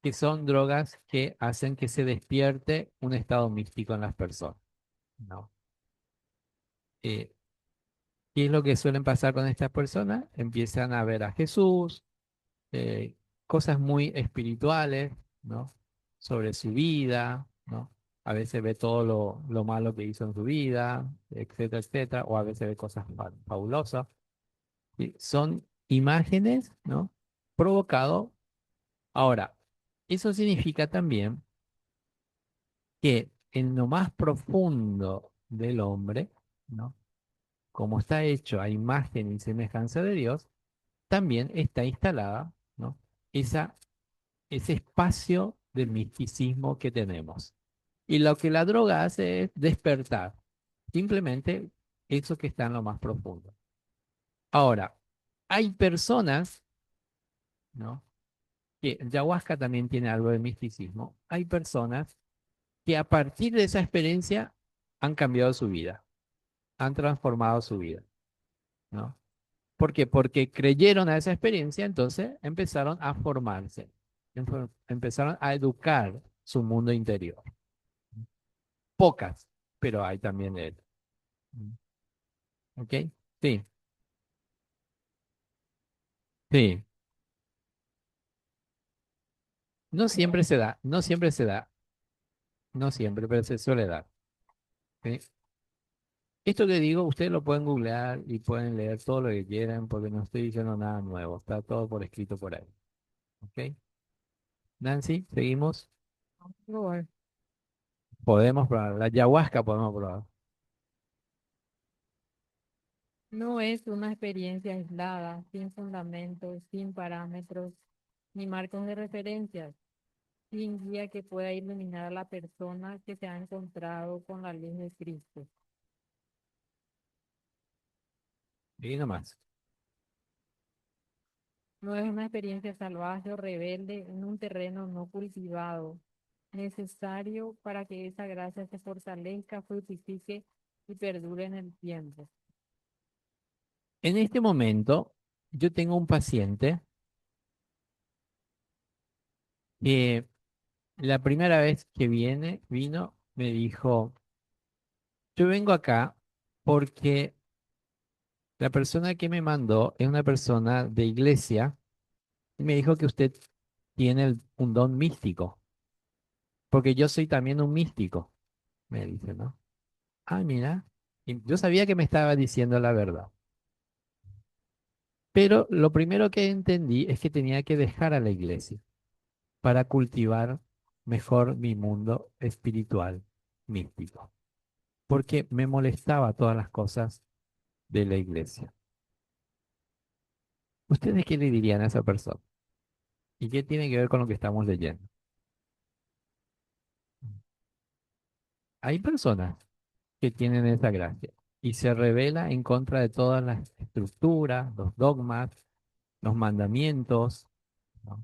que son drogas que hacen que se despierte un estado místico en las personas, ¿no? Eh, ¿Qué es lo que suelen pasar con estas personas? Empiezan a ver a Jesús, eh, cosas muy espirituales, ¿no? Sobre su vida, ¿no? A veces ve todo lo malo que hizo en su vida, etcétera, etcétera, o a veces ve cosas fabulosas. ¿Sí? Son imágenes, ¿no? Provocado. Ahora, eso significa también que en lo más profundo del hombre, ¿no? Como está hecho a imagen y semejanza de Dios, también está instalada, ¿no? Esa ese espacio de misticismo que tenemos. Y lo que la droga hace es despertar, simplemente eso que está en lo más profundo. Ahora, hay personas, ¿no? Que ayahuasca también tiene algo de misticismo. Hay personas que a partir de esa experiencia han cambiado su vida, han transformado su vida, ¿no? ¿Por qué? Porque creyeron a esa experiencia, entonces empezaron a formarse, empezaron a educar su mundo interior. Pocas, pero hay también de él. ¿Ok? Sí, sí. No siempre se da, no siempre se da, no siempre, pero se suele dar. ¿Sí? Esto que digo, ustedes lo pueden googlear y pueden leer todo lo que quieran porque no estoy diciendo nada nuevo, está todo por escrito por ahí. ¿Ok? Nancy, seguimos. Probar. Podemos probar, la ayahuasca podemos probar. No es una experiencia aislada, sin fundamentos, sin parámetros, ni marcos de referencias, sin guía que pueda iluminar a la persona que se ha encontrado con la luz de Cristo. Y no más. No es una experiencia salvaje o rebelde en un terreno no cultivado, necesario para que esa gracia se fortalezca, fructifique y perdure en el tiempo. En este momento, yo tengo un paciente que la primera vez que vino, me dijo, yo vengo acá porque la persona que me mandó es una persona de iglesia y me dijo que usted tiene un don místico, porque yo soy también un místico, me dice, ¿no? Ah, mira, y yo sabía que me estaba diciendo la verdad, pero lo primero que entendí es que tenía que dejar a la iglesia para cultivar mejor mi mundo espiritual místico, porque me molestaba todas las cosas de la iglesia. ¿Ustedes qué le dirían a esa persona? ¿Y qué tiene que ver con lo que estamos leyendo? Hay personas que tienen esa gracia y se revela en contra de todas las estructuras, los dogmas, los mandamientos, ¿no?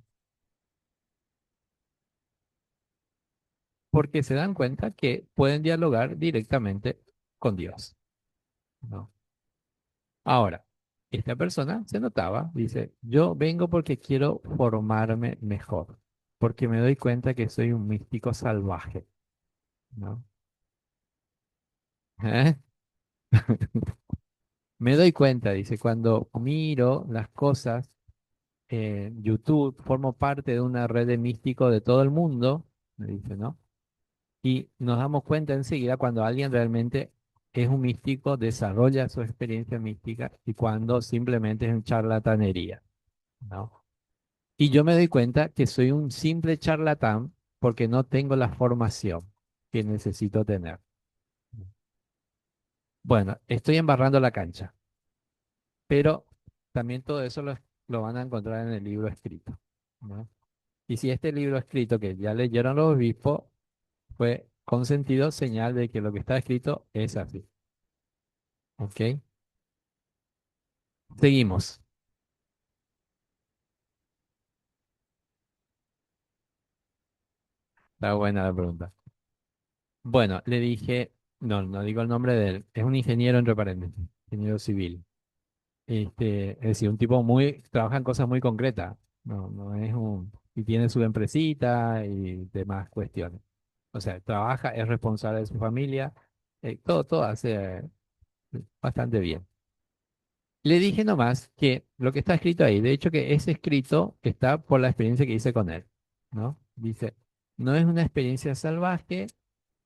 Porque se dan cuenta que pueden dialogar directamente con Dios, ¿no? Ahora, esta persona se notaba, dice, yo vengo porque quiero formarme mejor, porque me doy cuenta que soy un místico salvaje, ¿no? ¿Eh? Me doy cuenta, dice, cuando miro las cosas en YouTube, formo parte de una red de místicos de todo el mundo, me dice, ¿no? Y nos damos cuenta enseguida cuando alguien realmente es un místico, desarrolla su experiencia mística y cuando simplemente es un charlatanería, ¿no? Y yo me doy cuenta que soy un simple charlatán porque no tengo la formación que necesito tener. Bueno, estoy embarrando la cancha, pero también todo eso lo van a encontrar en el libro escrito, ¿no? Y si este libro escrito que ya leyeron los obispos fue con sentido, señal de que lo que está escrito es así. ¿Ok? Seguimos. Está buena la pregunta. Bueno, le dije, no, no digo el nombre de él, es un ingeniero entre paréntesis, ingeniero civil. Es decir, un tipo trabaja en cosas muy concretas. No, no es y tiene su empresita y demás cuestiones. O sea, trabaja, es responsable de su familia, todo hace bastante bien. Le dije nomás que lo que está escrito ahí, de hecho que ese escrito está por la experiencia que hice con él, ¿no? Dice, no es una experiencia salvaje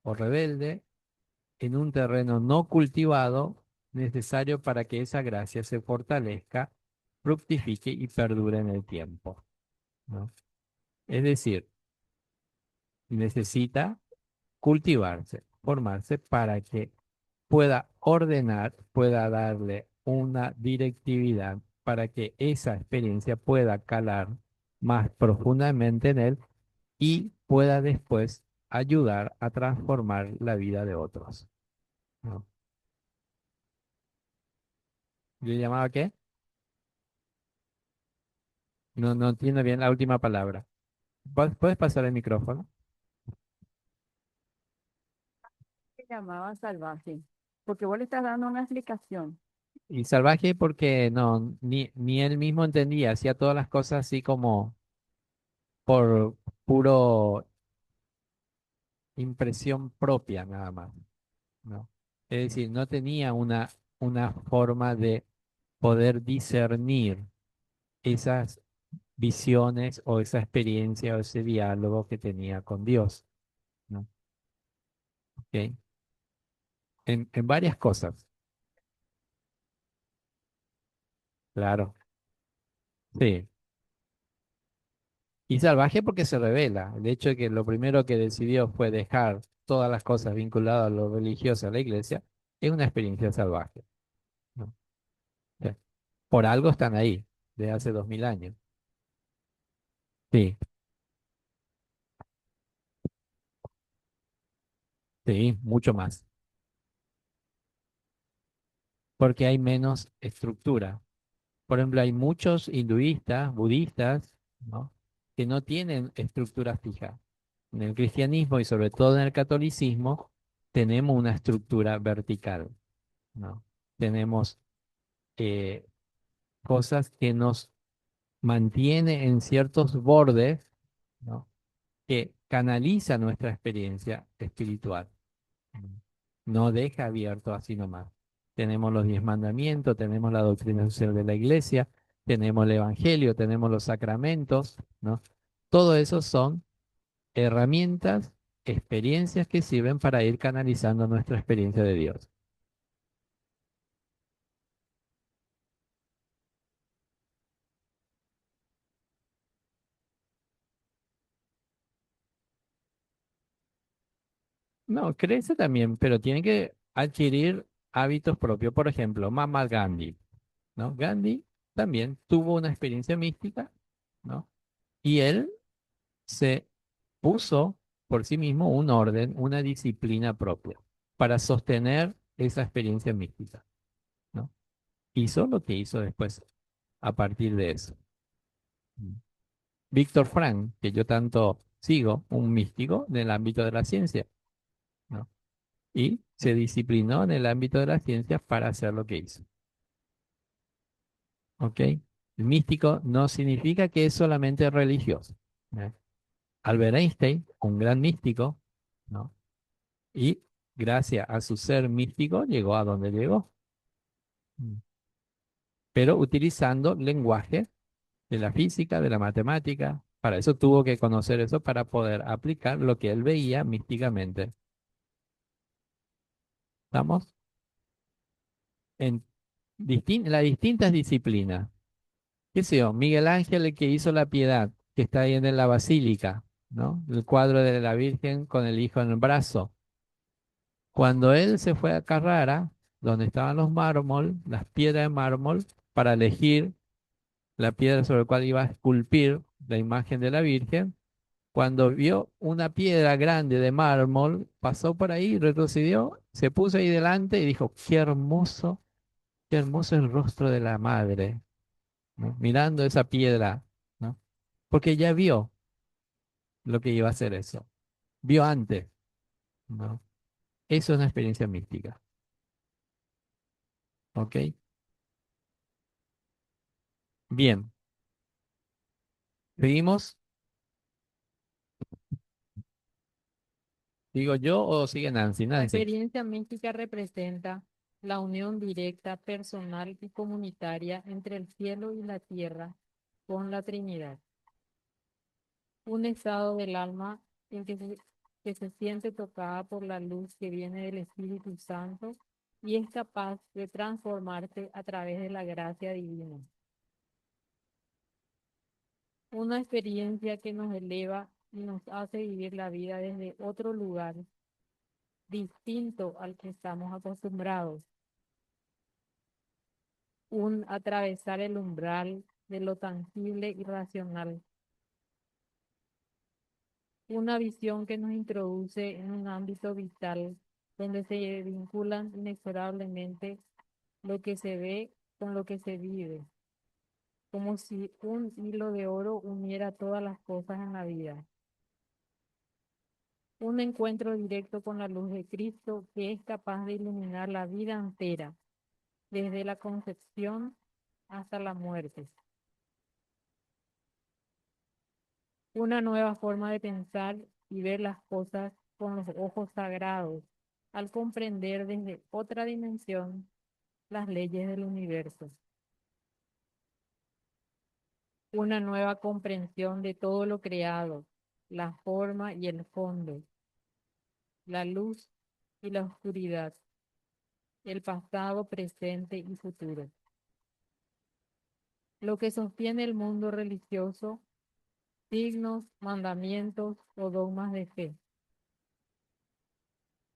o rebelde en un terreno no cultivado necesario para que esa gracia se fortalezca, fructifique y perdure en el tiempo, ¿no? Es decir, necesita cultivarse, formarse para que pueda ordenar, pueda darle una directividad para que esa experiencia pueda calar más profundamente en él y pueda después ayudar a transformar la vida de otros, ¿no? ¿Yo llamaba qué? No, no entiendo bien la última palabra. ¿Puedes pasar el micrófono? Se llamaba salvaje, porque vos le estás dando una explicación. Y salvaje porque no, ni él mismo entendía, hacía todas las cosas así como por puro impresión propia nada más, ¿no? Es decir, no tenía una forma de poder discernir esas visiones o esa experiencia o ese diálogo que tenía con Dios, ¿no? ¿Ok? En varias cosas, claro, sí. Y salvaje porque se revela. El hecho de que lo primero que decidió fue dejar todas las cosas vinculadas a lo religioso, a la iglesia, es una experiencia salvaje, ¿no? O sea, por algo están ahí, de hace 2000 años. Sí, sí, mucho más, porque hay menos estructura. Por ejemplo, hay muchos hinduistas, budistas, ¿no? Que no tienen estructura fija. En el cristianismo y sobre todo en el catolicismo tenemos una estructura vertical, ¿no? Tenemos eh, cosas que nos mantienen en ciertos bordes, ¿no? Que canaliza nuestra experiencia espiritual. No deja abierto así nomás. Tenemos los 10 mandamientos, tenemos la doctrina social de la iglesia, tenemos el evangelio, tenemos los sacramentos, ¿no? Todo eso son herramientas, experiencias que sirven para ir canalizando nuestra experiencia de Dios. No, crece también, pero tiene que adquirir hábitos propios. Por ejemplo, Mahatma Gandhi, ¿no? Gandhi también tuvo una experiencia mística, ¿no? Y él se puso por sí mismo un orden, una disciplina propia para sostener esa experiencia mística, ¿no? Hizo lo que hizo después a partir de eso. Mm. Víctor Frank, que yo tanto sigo, un místico del ámbito de la ciencia, ¿no? Y se disciplinó en el ámbito de la ciencia para hacer lo que hizo, ¿ok? El místico no significa que es solamente religioso, ¿eh? Albert Einstein, un gran místico, ¿no? Y gracias a su ser místico llegó a donde llegó. Mm. Pero utilizando lenguaje de la física, de la matemática. Para eso tuvo que conocer eso para poder aplicar lo que él veía místicamente. ¿Estamos? En las distintas disciplinas. ¿Qué sé yo? Miguel Ángel, el que hizo la Piedad, que está ahí en la Basílica, ¿no? El cuadro de la Virgen con el Hijo en el brazo. Cuando él se fue a Carrara, donde estaban los mármol, las piedras de mármol, para elegir la piedra sobre la cual iba a esculpir la imagen de la Virgen, cuando vio una piedra grande de mármol, pasó por ahí, retrocedió, se puso ahí delante y dijo, qué hermoso el rostro de la madre, ¿no? Mirando esa piedra, ¿no? Porque ya vio lo que iba a hacer eso, vio antes, ¿no? Eso es una experiencia mística, ¿ok? Bien, seguimos. ¿Digo yo o sigue Nancy? La Nancy. experiencia mística representa la unión directa, personal y comunitaria entre el cielo y la tierra con la Trinidad. Un estado del alma en que se siente tocada por la luz que viene del Espíritu Santo y es capaz de transformarse a través de la gracia divina. Una experiencia que nos eleva y nos hace vivir la vida desde otro lugar, distinto al que estamos acostumbrados. Un atravesar el umbral de lo tangible y racional. Una visión que nos introduce en un ámbito vital donde se vinculan inexorablemente lo que se ve con lo que se vive, como si un hilo de oro uniera todas las cosas en la vida. Un encuentro directo con la luz de Cristo que es capaz de iluminar la vida entera, desde la concepción hasta la muerte. Una nueva forma de pensar y ver las cosas con los ojos sagrados, al comprender desde otra dimensión las leyes del universo. Una nueva comprensión de todo lo creado, la forma y el fondo, la luz y la oscuridad, el pasado, presente y futuro. Lo que sostiene el mundo religioso, signos, mandamientos o dogmas de fe.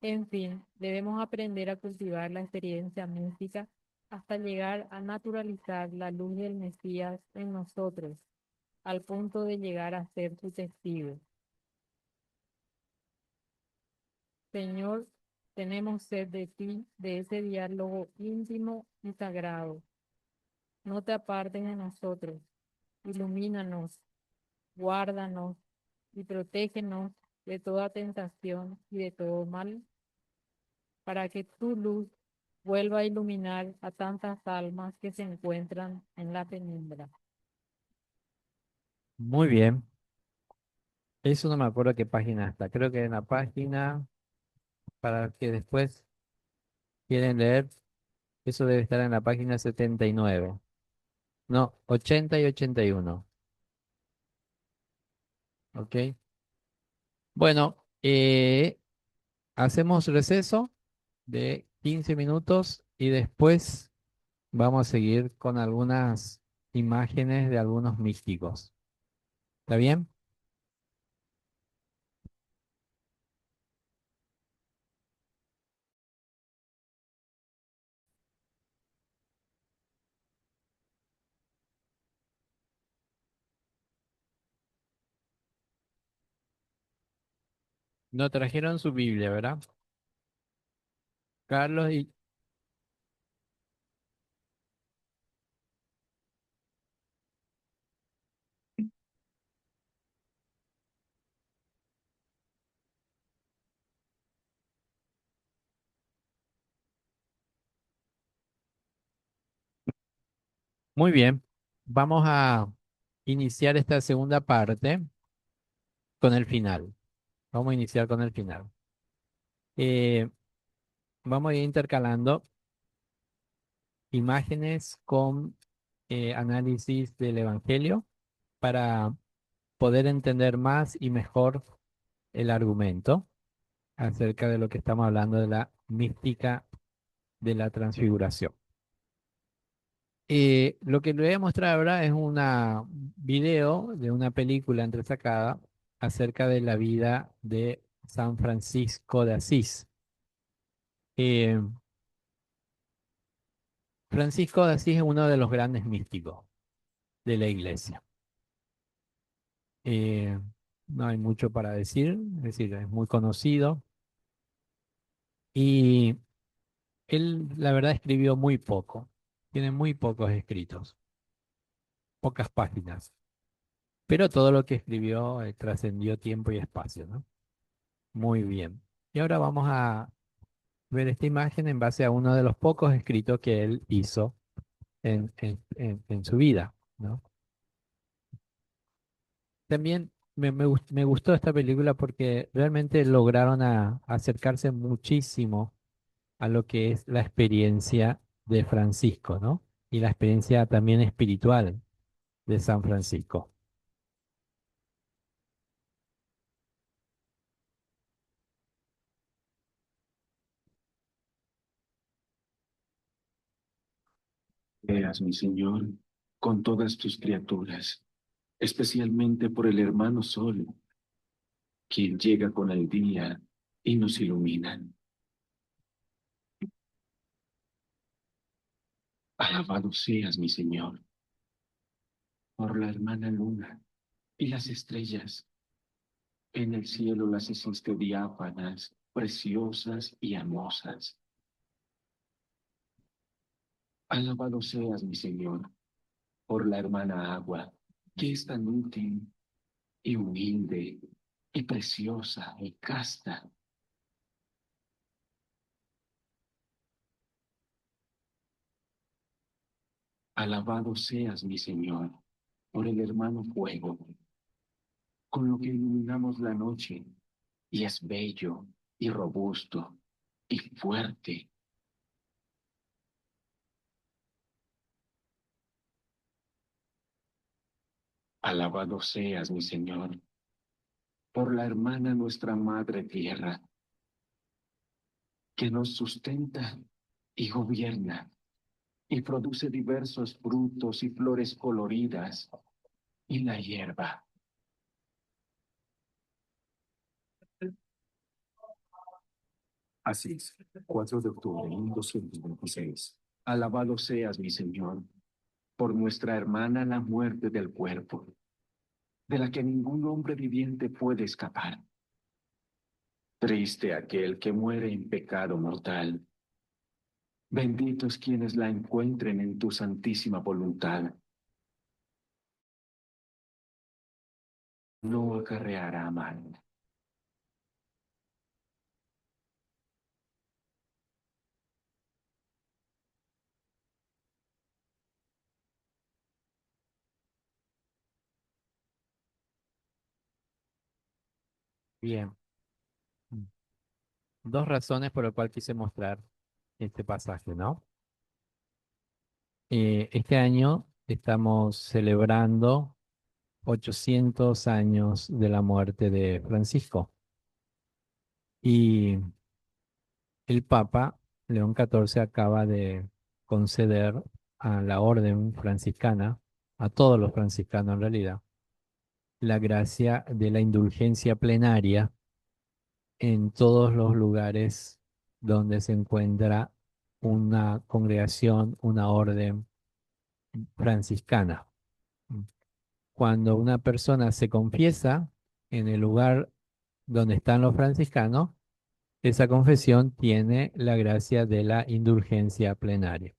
En fin, debemos aprender a cultivar la experiencia mística hasta llegar a naturalizar la luz del Mesías en nosotros, al punto de llegar a ser su testigo. Señor, tenemos sed de ti, de ese diálogo íntimo y sagrado. No te apartes de nosotros, ilumínanos, guárdanos y protégenos de toda tentación y de todo mal, para que tu luz vuelva a iluminar a tantas almas que se encuentran en la penumbra. Muy bien. Eso no me acuerdo qué página está. Creo que en la página, para que después quieren leer, eso debe estar en la página 79. No, 80 y 81. ¿Ok? Bueno, hacemos receso de 15 minutos y después vamos a seguir con algunas imágenes de algunos místicos. ¿Está bien? No trajeron su Biblia, ¿verdad? Carlos y... Muy bien. Vamos a iniciar esta segunda parte con el final. Vamos a iniciar con el final. Eh, Vamos a ir intercalando imágenes con análisis del Evangelio para poder entender más y mejor el argumento acerca de lo que estamos hablando de la mística de la transfiguración. Lo que le voy a mostrar ahora es un video de una película entresacada acerca de la vida de San Francisco de Asís. Eh, Francisco de Asís es uno de los grandes místicos de la iglesia. Eh, no hay mucho para decir, es decir, es muy conocido y él, la verdad, escribió muy poco. Tiene muy pocos escritos, pocas páginas, pero todo lo que escribió trascendió tiempo y espacio, ¿no? Muy bien. Y ahora vamos a ver esta imagen en base a uno de los pocos escritos que él hizo en su vida, ¿no? También me gustó esta película porque realmente lograron acercarse muchísimo a lo que es la experiencia de Francisco, ¿no? Y la experiencia también espiritual de San Francisco. Veas, mi Señor, con todas tus criaturas, especialmente por el hermano Sol, quien llega con el día y nos ilumina. Alabado seas, mi Señor, por la hermana Luna y las estrellas. En el cielo las hiciste diáfanas, preciosas y hermosas. Alabado seas, mi Señor, por la hermana Agua, que es tan útil y humilde y preciosa y casta. Alabado seas, mi Señor, por el hermano fuego, con lo que iluminamos la noche, y es bello, y robusto, y fuerte. Alabado seas, mi Señor, por la hermana nuestra Madre Tierra, que nos sustenta y gobierna, y produce diversos frutos y flores coloridas, y la hierba. Asís, 4 de octubre de 1226. Alabado seas, mi Señor, por nuestra hermana la muerte del cuerpo, de la que ningún hombre viviente puede escapar. Triste aquel que muere en pecado mortal. Benditos quienes la encuentren en tu santísima voluntad. No acarreará mal. Bien. Dos razones por las cuales quise mostrar este pasaje, ¿no? Este año estamos celebrando 800 años de la muerte de Francisco y el Papa León XIV acaba de conceder a la orden franciscana, a todos los franciscanos en realidad, la gracia de la indulgencia plenaria en todos los lugares donde se encuentra una congregación, una orden franciscana. Cuando una persona se confiesa en el lugar donde están los franciscanos, esa confesión tiene la gracia de la indulgencia plenaria.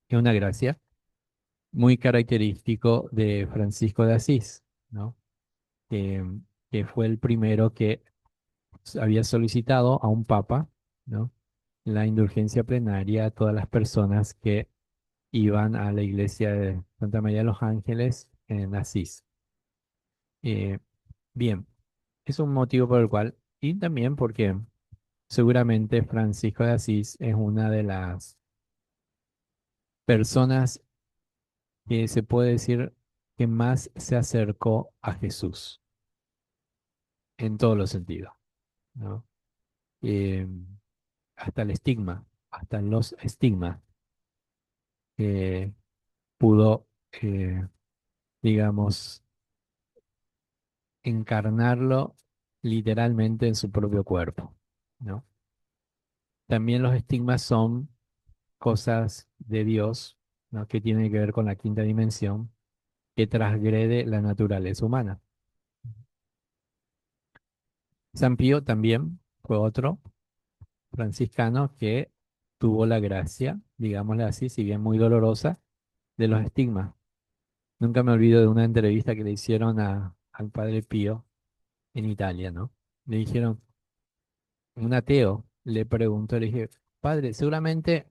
Es una gracia muy característico de Francisco de Asís, ¿no? Que, que fue el primero que había solicitado a un papa, ¿no? La indulgencia plenaria a todas las personas que iban a la iglesia de Santa María de los Ángeles en Asís. Eh, bien, es un motivo por el cual, y también porque seguramente Francisco de Asís es una de las personas que se puede decir que más se acercó a Jesús en todos los sentidos, ¿no? Eh, hasta el estigma, hasta los estigmas, eh, pudo, digamos, encarnarlo literalmente en su propio cuerpo, ¿no? También los estigmas son cosas de Dios, ¿no? Que tienen que ver con la quinta dimensión, que transgrede la naturaleza humana. San Pío también fue otro franciscano que tuvo la gracia, digámosle así, si bien muy dolorosa, de los estigmas. Nunca me olvido de una entrevista que le hicieron al padre Pío en Italia, ¿no? Le dijeron, un ateo le preguntó, le dije, padre, seguramente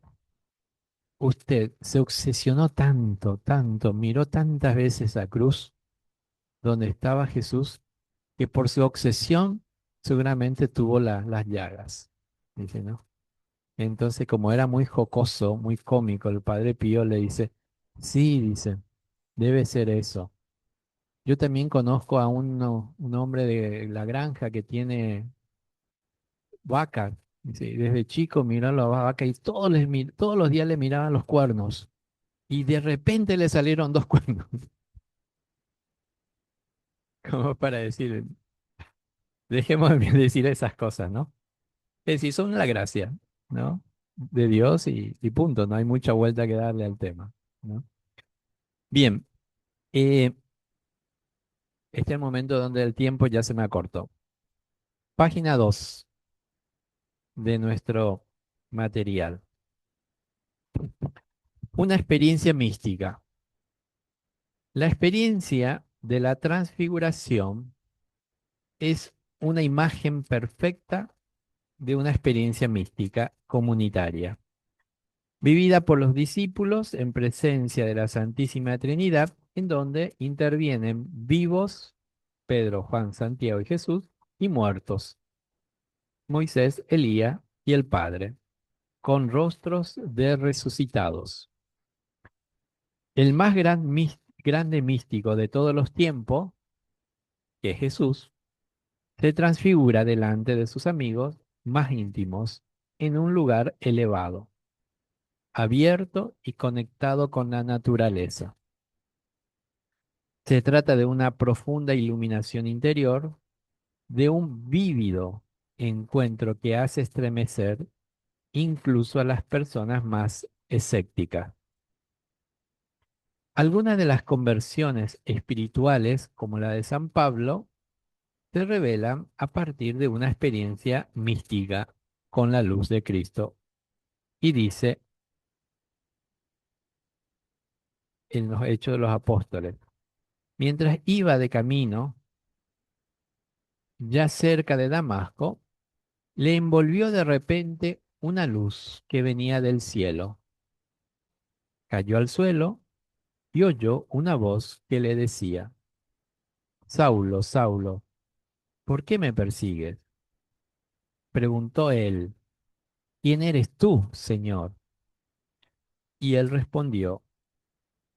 usted se obsesionó tanto, tanto, miró tantas veces a cruz donde estaba Jesús, que por su obsesión seguramente tuvo las llagas. Dice, ¿no? Entonces, como era muy jocoso, muy cómico, el padre Pío le dice, sí, dice, debe ser eso. Yo también conozco a un hombre de la granja que tiene vaca. Dice, y desde chico miró a la vaca y todos los días le miraban los cuernos. Y de repente le salieron dos cuernos. Como para decir, dejemos de decir esas cosas, ¿no? Es decir, son la gracia, ¿no? De Dios y punto. No hay mucha vuelta que darle al tema, ¿no? Bien, este es el momento donde el tiempo ya se me acortó. Página 2 de nuestro material. Una experiencia mística. La experiencia de la transfiguración es una imagen perfecta de una experiencia mística comunitaria, vivida por los discípulos en presencia de la Santísima Trinidad, en donde intervienen vivos, Pedro, Juan, Santiago y Jesús, y muertos, Moisés, Elías y el Padre, con rostros de resucitados. El más grande místico de todos los tiempos, que es Jesús, se transfigura delante de sus amigos más íntimos en un lugar elevado, abierto y conectado con la naturaleza. Se trata de una profunda iluminación interior, de un vívido encuentro que hace estremecer incluso a las personas más escépticas. Algunas de las conversiones espirituales, como la de San Pablo, se revelan a partir de una experiencia mística con la luz de Cristo. Y dice en los Hechos de los Apóstoles, mientras iba de camino, ya cerca de Damasco, le envolvió de repente una luz que venía del cielo. Cayó al suelo y oyó una voz que le decía, Saulo, Saulo, ¿por qué me persigues? Preguntó él, ¿quién eres tú, Señor? Y él respondió,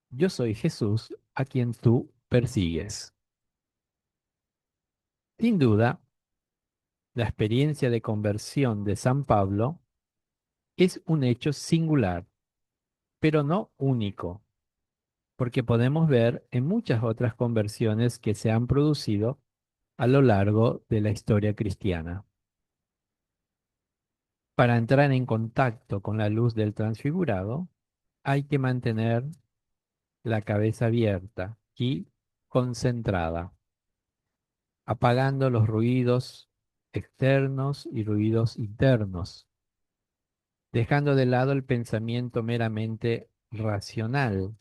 yo soy Jesús a quien tú persigues. Sin duda, la experiencia de conversión de San Pablo es un hecho singular, pero no único, porque podemos ver en muchas otras conversiones que se han producido a lo largo de la historia cristiana. Para entrar en contacto con la luz del transfigurado, hay que mantener la cabeza abierta y concentrada, apagando los ruidos externos y ruidos internos, dejando de lado el pensamiento meramente racional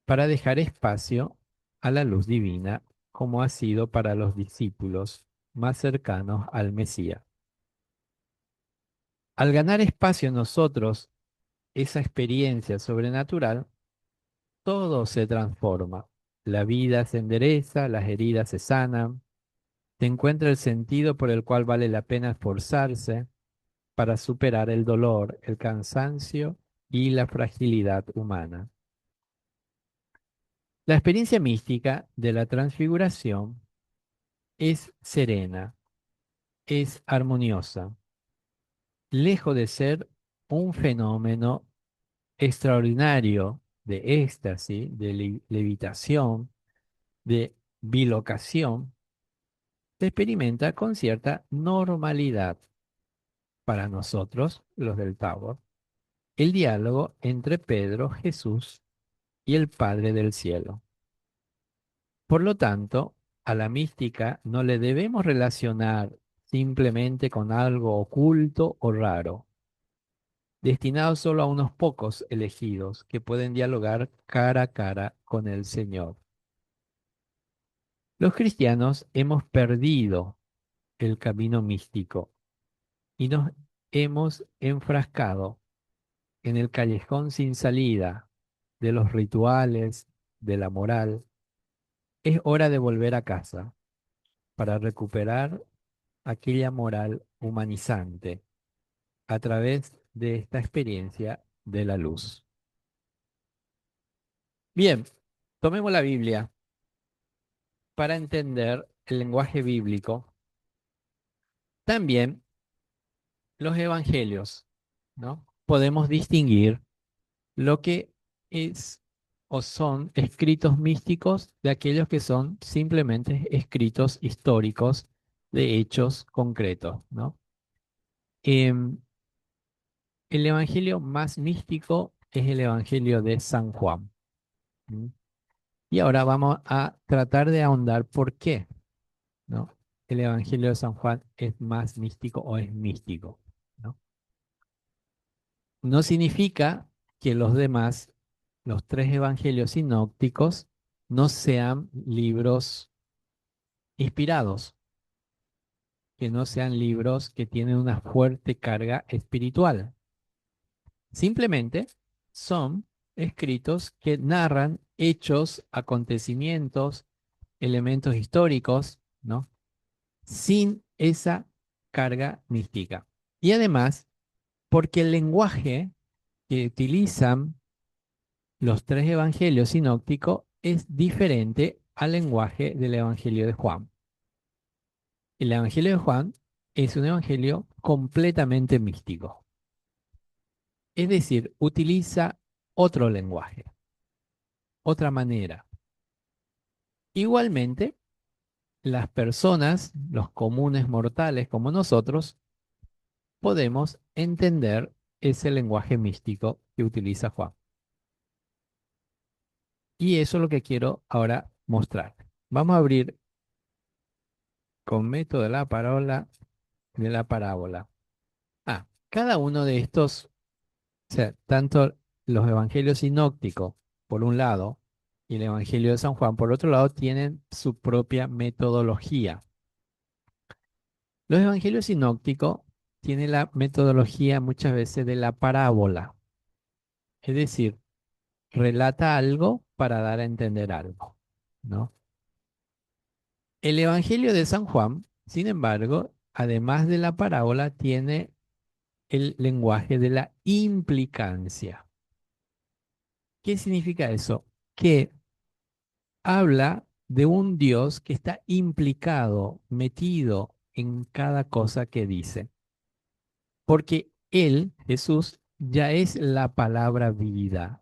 para dejar espacio a la luz divina, como ha sido para los discípulos más cercanos al Mesías. Al ganar espacio en nosotros esa experiencia sobrenatural, todo se transforma. La vida se endereza, las heridas se sanan, se encuentra el sentido por el cual vale la pena esforzarse para superar el dolor, el cansancio y la fragilidad humana. La experiencia mística de la transfiguración es serena, es armoniosa, lejos de ser un fenómeno extraordinario de éxtasis, de levitación, de bilocación, se experimenta con cierta normalidad para nosotros, los del Tabor, el diálogo entre Pedro, Jesús y el Padre del cielo. Por lo tanto, a la mística no le debemos relacionar simplemente con algo oculto o raro, destinado solo a unos pocos elegidos que pueden dialogar cara a cara con el Señor. Los cristianos hemos perdido el camino místico y nos hemos enfrascado en el callejón sin salida de los rituales, de la moral. Es hora de volver a casa para recuperar aquella moral humanizante a través de esta experiencia de la luz. Bien, tomemos la Biblia para entender el lenguaje bíblico. También los evangelios, ¿no? Podemos distinguir lo que es o son escritos místicos de aquellos que son simplemente escritos históricos de hechos concretos, ¿no? Em, el evangelio más místico es el evangelio de San Juan. ¿Mm? Y ahora vamos a tratar de ahondar por qué, ¿no? El evangelio de San Juan es más místico o es místico, ¿no? No significa que los demás, los tres evangelios sinópticos, no sean libros inspirados, que no sean libros que tienen una fuerte carga espiritual. Simplemente son escritos que narran hechos, acontecimientos, elementos históricos, ¿no? Sin esa carga mística. Y además, porque el lenguaje que utilizan los tres evangelios sinópticos es diferente al lenguaje del evangelio de Juan. El evangelio de Juan es un evangelio completamente místico. Es decir, utiliza otro lenguaje, otra manera. Igualmente, las personas, los comunes mortales como nosotros, podemos entender ese lenguaje místico que utiliza Juan. Y eso es lo que quiero ahora mostrar. Vamos a abrir con método de la parábola. Cada uno de estos, o sea, tanto los evangelios sinópticos, por un lado, y el Evangelio de San Juan, por otro lado, tienen su propia metodología. Los evangelios sinópticos tienen la metodología muchas veces de la parábola, es decir, relata algo para dar a entender algo, ¿no? El Evangelio de San Juan, sin embargo, además de la parábola, tiene el lenguaje de la implicancia. ¿Qué significa eso? Que habla de un Dios que está implicado, metido en cada cosa que dice. Porque Él, Jesús, ya es la palabra viva,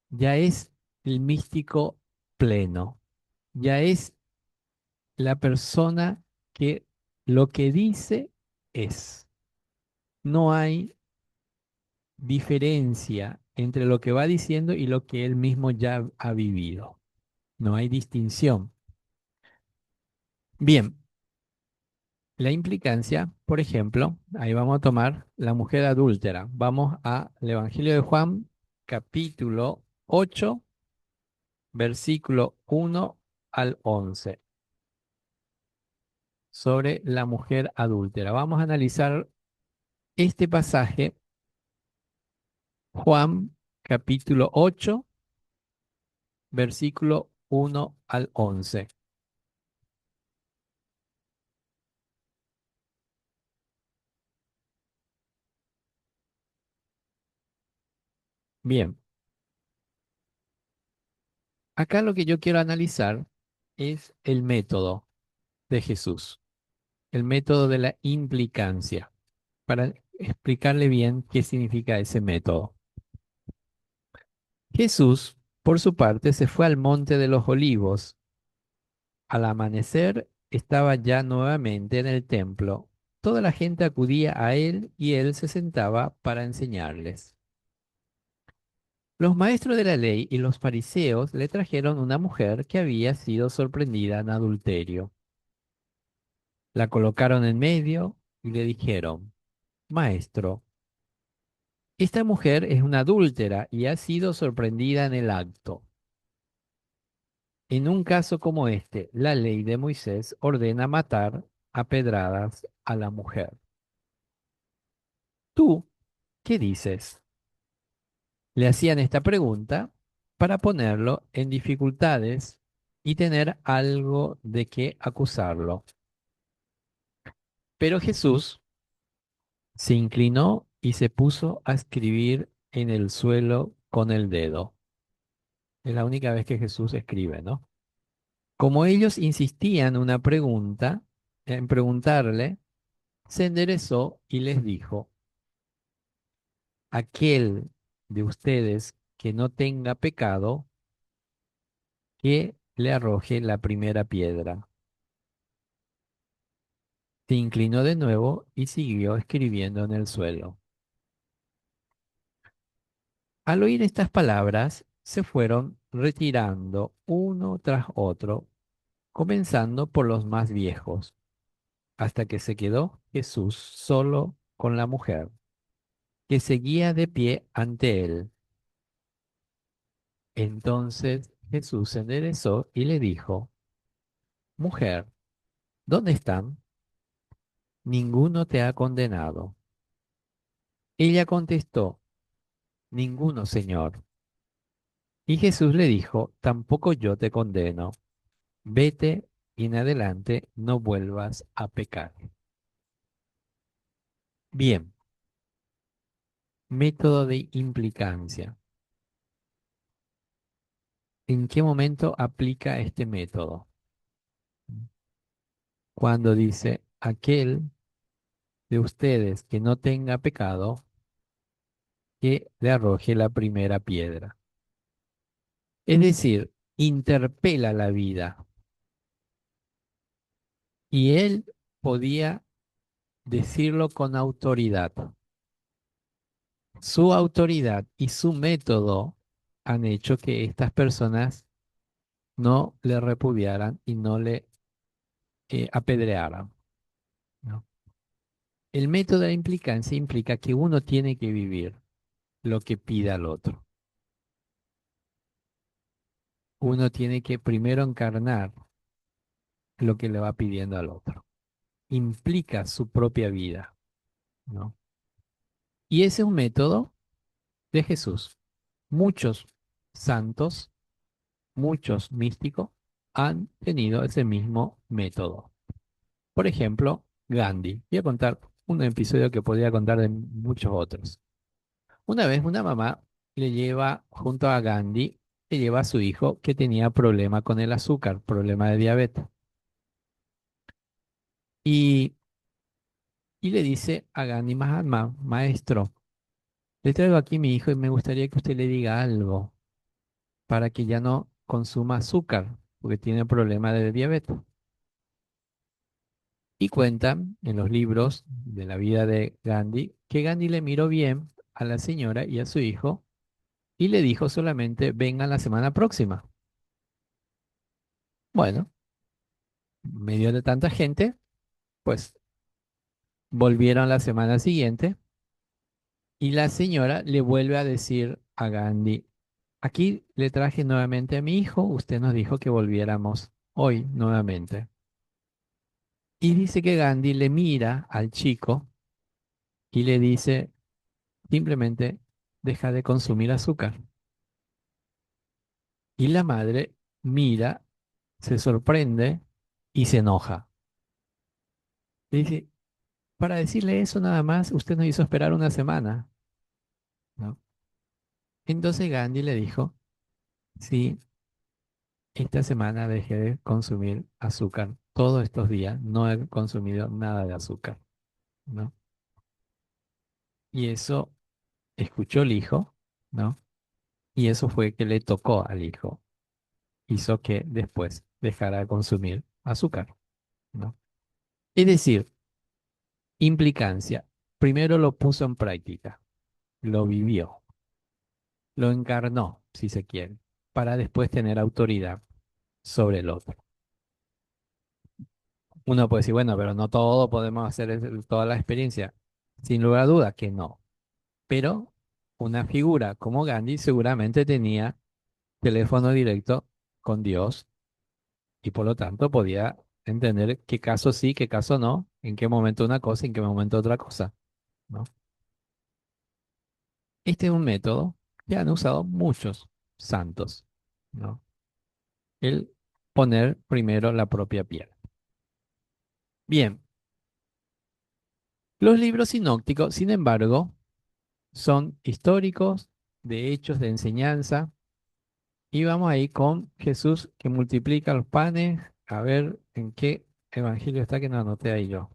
ya es el místico pleno, ya es la persona que lo que dice es. No hay diferencia entre lo que va diciendo y lo que él mismo ya ha vivido. No hay distinción. Bien, la implicancia, por ejemplo, ahí vamos a tomar la mujer adúltera. Vamos al Evangelio de Juan, capítulo 8, versículo 1 al 11, sobre la mujer adúltera. Vamos a analizar este pasaje, Juan, capítulo 8, versículo 1 al 11. Bien, acá lo que yo quiero analizar es el método de Jesús, el método de la implicancia, para explicarle bien qué significa ese método. Jesús, por su parte, se fue al monte de los olivos. Al amanecer estaba ya nuevamente en el templo. Toda la gente acudía a él y él se sentaba para enseñarles. Los maestros de la ley y los fariseos le trajeron una mujer que había sido sorprendida en adulterio. La colocaron en medio y le dijeron, Maestro, esta mujer es una adúltera y ha sido sorprendida en el acto. En un caso como este, la ley de Moisés ordena matar a pedradas a la mujer. ¿Tú qué dices? Le hacían esta pregunta para ponerlo en dificultades y tener algo de qué acusarlo. Pero Jesús se inclinó y se puso a escribir en el suelo con el dedo. Es la única vez que Jesús escribe, ¿no? Como ellos insistían en preguntarle, se enderezó y les dijo, aquel de ustedes que no tenga pecado, que le arroje la primera piedra. Se inclinó de nuevo y siguió escribiendo en el suelo. Al oír estas palabras, se fueron retirando uno tras otro, comenzando por los más viejos, hasta que se quedó Jesús solo con la mujer, que seguía de pie ante él. Entonces Jesús se enderezó y le dijo, Mujer, ¿dónde están? Ninguno te ha condenado. Ella contestó, Ninguno, Señor. Y Jesús le dijo, Tampoco yo te condeno. Vete y en adelante no vuelvas a pecar. Bien, método de implicancia. ¿En qué momento aplica este método? Cuando dice, aquel de ustedes que no tenga pecado, que le arroje la primera piedra. Es decir, interpela la vida. Y él podía decirlo con autoridad. Su autoridad y su método han hecho que estas personas no le repudiaran y no le apedrearan, ¿no? El método de la implicancia implica que uno tiene que vivir lo que pida al otro. Uno tiene que primero encarnar lo que le va pidiendo al otro. Implica su propia vida, ¿no? Y ese es un método de Jesús. Muchos santos, muchos místicos han tenido ese mismo método. Por ejemplo, Gandhi. Voy a contar un episodio que podría contar de muchos otros. Una vez una mamá le lleva junto a Gandhi, le lleva a su hijo que tenía problema con el azúcar, problema de diabetes. Y, y le dice a Gandhi, Mahatma, maestro, le traigo aquí a mi hijo y me gustaría que usted le diga algo para que ya no consuma azúcar, porque tiene problema de diabetes. Y cuentan en los libros de la vida de Gandhi que Gandhi le miró bien a la señora y a su hijo y le dijo solamente, vengan la semana próxima. Bueno, en medio de tanta gente, pues volvieron la semana siguiente y la señora le vuelve a decir a Gandhi, aquí le traje nuevamente a mi hijo, usted nos dijo que volviéramos hoy nuevamente. Y dice que Gandhi le mira al chico y le dice, simplemente deja de consumir azúcar. Y la madre mira, se sorprende y se enoja. Le dice, para decirle eso nada más, usted nos hizo esperar una semana, ¿no? Entonces Gandhi le dijo, sí, esta semana dejé de consumir azúcar. Todos estos días no he consumido nada de azúcar, ¿no? Y eso escuchó el hijo, ¿no? Y eso fue que le tocó al hijo. Hizo que después dejara de consumir azúcar, ¿no? Es decir, implicancia. Primero lo puso en práctica, lo vivió, lo encarnó, si se quiere, para después tener autoridad sobre el otro. Uno puede decir, bueno, pero no todo podemos hacer toda la experiencia. Sin lugar a duda que no. Pero una figura como Gandhi seguramente tenía teléfono directo con Dios y por lo tanto podía entender qué caso sí, qué caso no, en qué momento una cosa, en qué momento otra cosa, ¿no? Este es un método que han usado muchos santos, ¿no? El poner primero la propia piel. Bien, los libros sinópticos, sin embargo, son históricos, de hechos, de enseñanza, y vamos ahí con Jesús que multiplica los panes, a ver en qué evangelio está que no anoté ahí yo.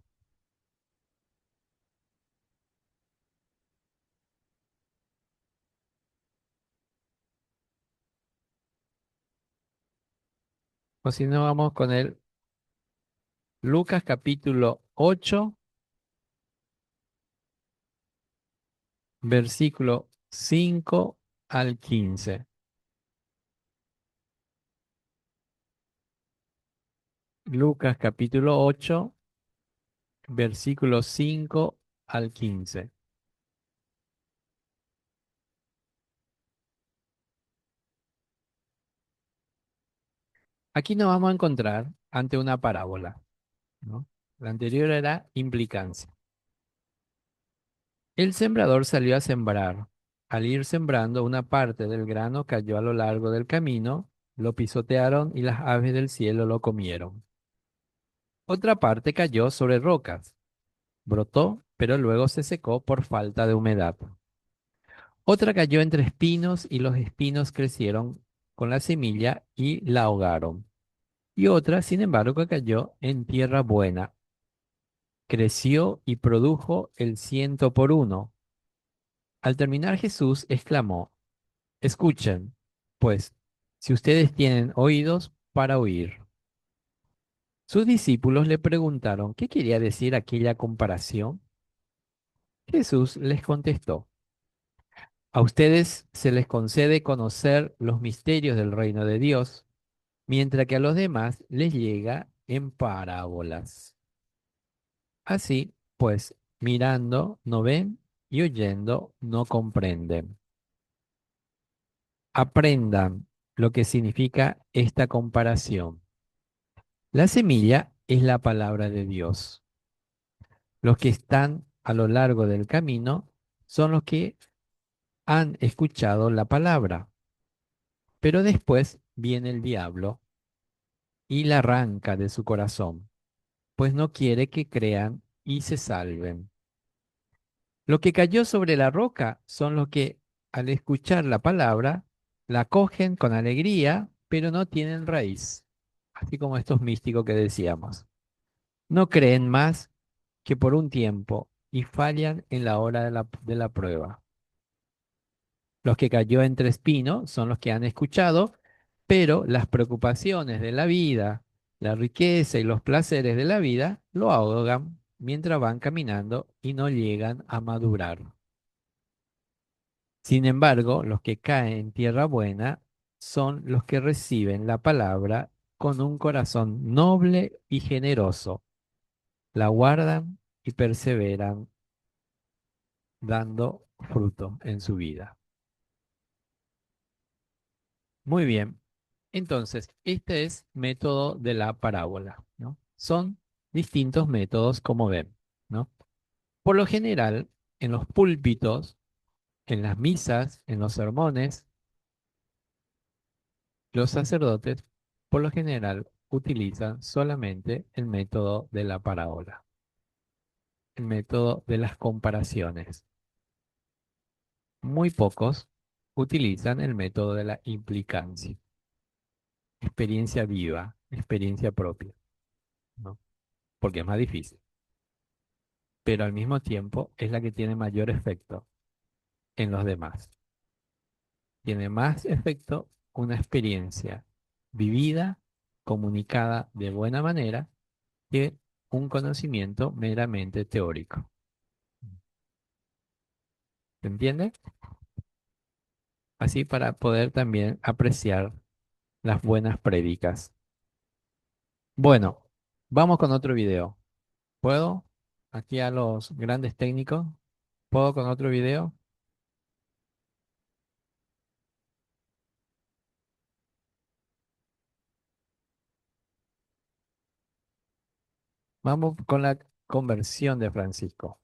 O si no, vamos con el Lucas capítulo 8, versículo 5 al 15. Lucas capítulo 8, versículo 5 al 15. Aquí nos vamos a encontrar ante una parábola, ¿no? La anterior era implicancia. El sembrador salió a sembrar. Al ir sembrando, una parte del grano cayó a lo largo del camino, lo pisotearon y las aves del cielo lo comieron. Otra parte cayó sobre rocas. Brotó, pero luego se secó por falta de humedad. Otra cayó entre espinos y los espinos crecieron con la semilla y la ahogaron. Y otra, sin embargo, cayó en tierra buena. Creció y produjo el 100 por 1. Al terminar Jesús exclamó, escuchen, pues, si ustedes tienen oídos para oír. Sus discípulos le preguntaron qué quería decir aquella comparación. Jesús les contestó, a ustedes se les concede conocer los misterios del reino de Dios, mientras que a los demás les llega en parábolas. Así, pues, mirando no ven y oyendo no comprenden. Aprendan lo que significa esta comparación. La semilla es la palabra de Dios. Los que están a lo largo del camino son los que han escuchado la palabra, pero después viene el diablo y la arranca de su corazón, pues no quiere que crean y se salven. Lo que cayó sobre la roca son los que, al escuchar la palabra, la cogen con alegría, pero no tienen raíz, así como estos místicos que decíamos. No creen más que por un tiempo y fallan en la hora de la prueba. Los que cayó entre espinos son los que han escuchado, pero las preocupaciones de la vida, la riqueza y los placeres de la vida lo ahogan mientras van caminando y no llegan a madurar. Sin embargo, los que caen en tierra buena son los que reciben la palabra con un corazón noble y generoso, la guardan y perseveran dando fruto en su vida. Muy bien. Entonces, este es método de la parábola, ¿no? Son distintos métodos, como ven, ¿no? Por lo general, en los púlpitos, en las misas, en los sermones, los sacerdotes, por lo general, utilizan solamente el método de la parábola, el método de las comparaciones. Muy pocos utilizan el método de la implicancia, experiencia viva, experiencia propia, ¿no? Porque es más difícil, pero al mismo tiempo es la que tiene mayor efecto en los demás. Tiene más efecto una experiencia vivida, comunicada de buena manera, que un conocimiento meramente teórico. ¿Se entiende? Así para poder también apreciar las buenas prédicas. Bueno, vamos con otro video. ¿Puedo? Aquí a los grandes técnicos. ¿Puedo con otro video? Vamos con la conversión de Francisco.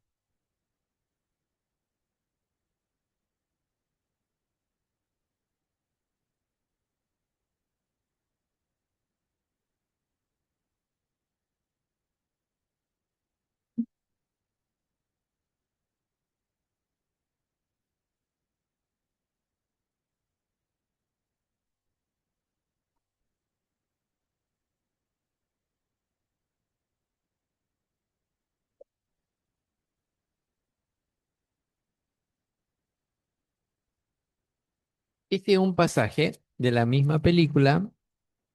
Este es un pasaje de la misma película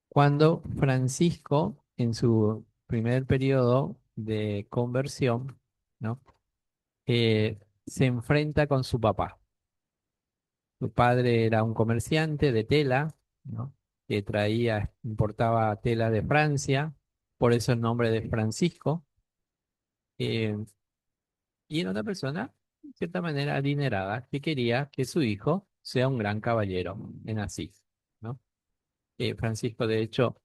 cuando Francisco, en su primer periodo de conversión, ¿no? Se enfrenta con su papá. Su padre era un comerciante de tela, ¿no? Que importaba tela de Francia, por eso el nombre de Francisco. eh, y era una persona, de cierta manera, adinerada, que quería que su hijo sea un gran caballero en Asís, ¿no? Francisco, de hecho,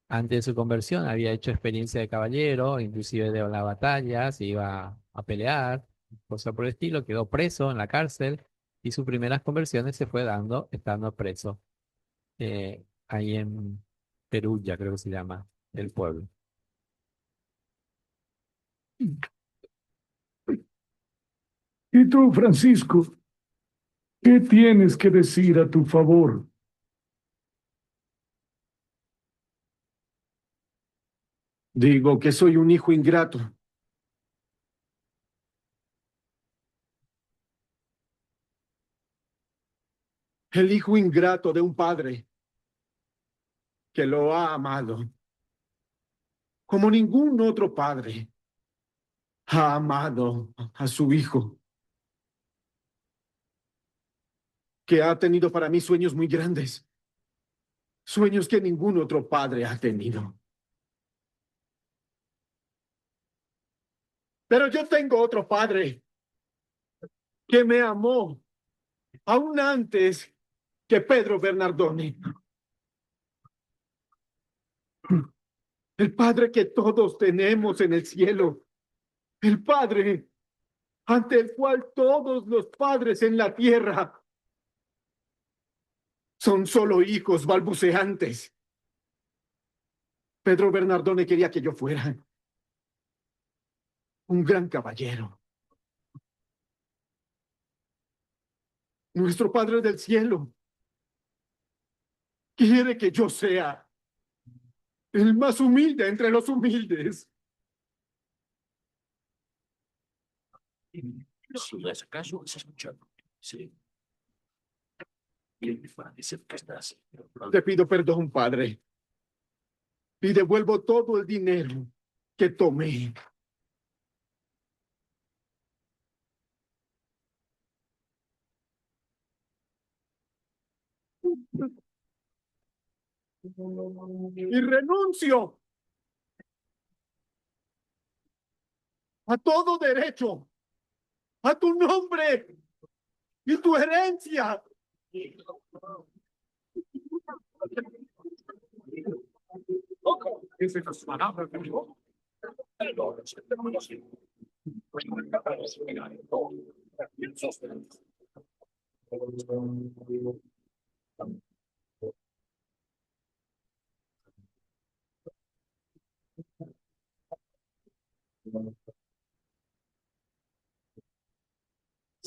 antes de su conversión había hecho experiencia de caballero, inclusive de la batalla, se iba a pelear, cosas por el estilo, quedó preso en la cárcel y sus primeras conversiones se fue dando estando preso, ahí en Perugia, creo que se llama el pueblo. ¿Y tú, Francisco, qué tienes que decir a tu favor? Digo que soy un hijo ingrato. El hijo ingrato de un padre que lo ha amado como ningún otro padre ha amado a su hijo, que ha tenido para mí sueños muy grandes, sueños que ningún otro padre ha tenido. Pero yo tengo otro padre que me amó aún antes que Pedro Bernardone. El Padre que todos tenemos en el cielo. El Padre ante el cual todos los padres en la tierra son solo hijos balbuceantes. Pedro Bernardone quería que yo fuera un gran caballero. Nuestro Padre del cielo quiere que yo sea el más humilde entre los humildes. Si no es acaso, ¿estás escuchando? Sí. Y dice que estás. Te pido perdón, Padre, y devuelvo todo el dinero que tomé. Y renuncio a todo derecho, a tu nombre y tu herencia.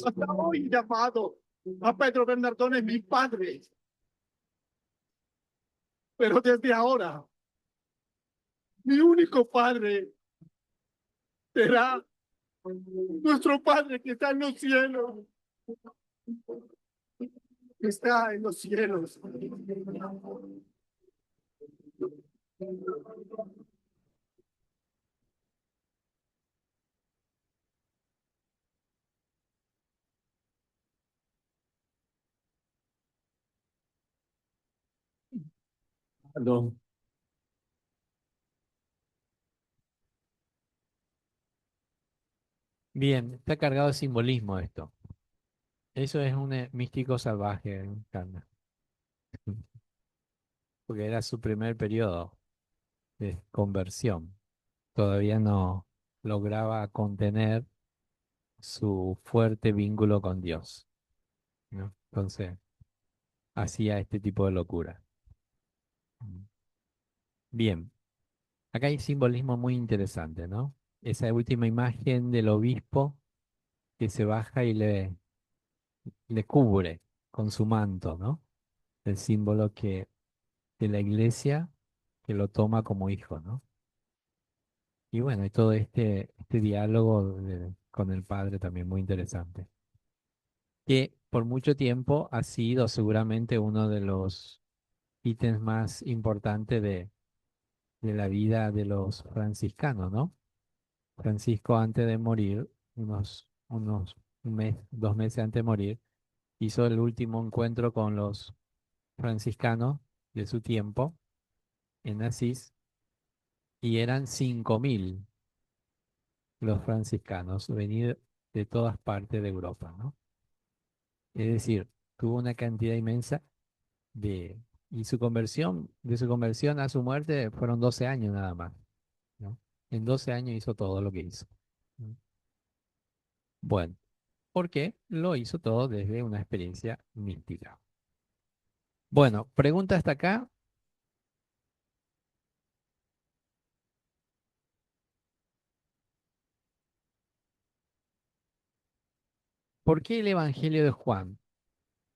Hasta hoy llamado a Pedro Bernardone mi padre. Pero desde ahora, mi único padre será nuestro Padre que está en los cielos. Que está en los cielos. No. Bien, está cargado de simbolismo esto. Eso es un místico salvaje, Carmen, porque era su primer periodo de conversión. Todavía no lograba contener su fuerte vínculo con Dios, ¿no? Entonces, hacía este tipo de locura. Bien, acá hay simbolismo muy interesante, ¿no? Esa última imagen del obispo que se baja y le cubre con su manto, ¿no? El símbolo de la iglesia que lo toma como hijo, ¿no? Y bueno, y todo este diálogo con el padre también muy interesante, que por mucho tiempo ha sido seguramente uno de los ítems más importantes de la vida de los franciscanos, ¿no? Francisco antes de morir, un mes, 2 meses antes de morir, hizo el último encuentro con los franciscanos de su tiempo en Asís y eran 5.000 los franciscanos venidos de todas partes de Europa, ¿no? Es decir, tuvo una cantidad inmensa y de su conversión a su muerte fueron 12 años nada más, ¿no? En 12 años hizo todo lo que hizo, ¿no? Bueno, ¿por qué? Lo hizo todo desde una experiencia mística. Bueno, pregunta hasta acá. ¿Por qué el Evangelio de Juan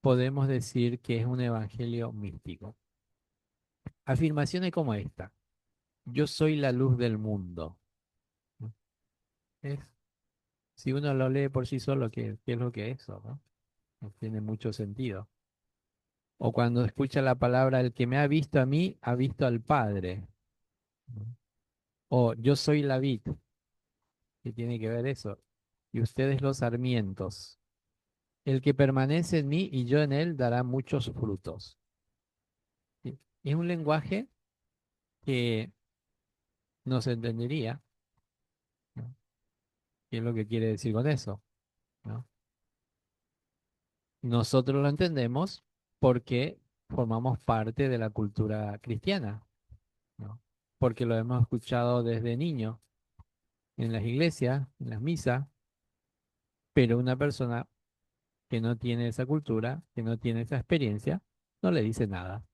podemos decir que es un evangelio místico? Afirmaciones como esta: yo soy la luz del mundo, ¿no? Es, si uno lo lee por sí solo, ¿qué es lo que es eso, no? No tiene mucho sentido. O cuando escucha la palabra, el que me ha visto a mí, ha visto al Padre, ¿no? O yo soy la vid. ¿Qué tiene que ver eso? Y ustedes los sarmientos. El que permanece en mí y yo en él dará muchos frutos. ¿Sí? Es un lenguaje que no se entendería, ¿no? ¿Qué es lo que quiere decir con eso? ¿No? Nosotros lo entendemos porque formamos parte de la cultura cristiana, ¿no? Porque lo hemos escuchado desde niño en las iglesias, en las misas, pero una persona que no tiene esa cultura, que no tiene esa experiencia, no le dice nada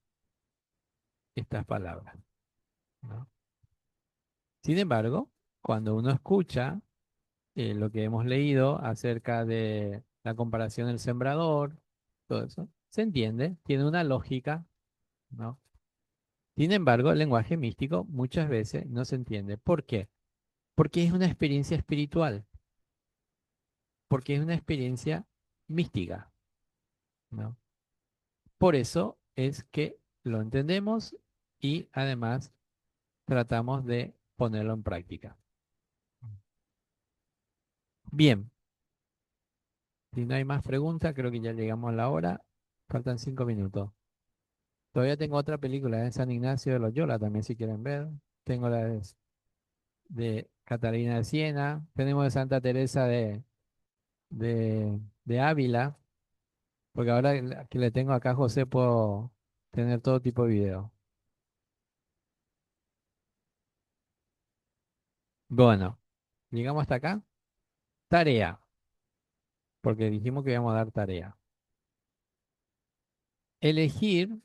estas palabras, ¿no? Sin embargo, cuando uno escucha lo que hemos leído acerca de la comparación del sembrador, todo eso, se entiende, tiene una lógica, ¿no? Sin embargo, el lenguaje místico muchas veces no se entiende. ¿Por qué? Porque es una experiencia espiritual, porque es una experiencia mística, ¿no? Por eso es que lo entendemos y además tratamos de ponerlo en práctica. Bien, si no hay más preguntas, creo que ya llegamos a la hora. Faltan 5 minutos. Todavía tengo otra película de San Ignacio de Loyola también si quieren ver. Tengo la de Catalina de Siena. Tenemos de Santa Teresa de Ávila. Porque ahora que le tengo acá a José puedo tener todo tipo de video. Bueno, llegamos hasta acá. Tarea, porque dijimos que íbamos a dar tarea. Elegir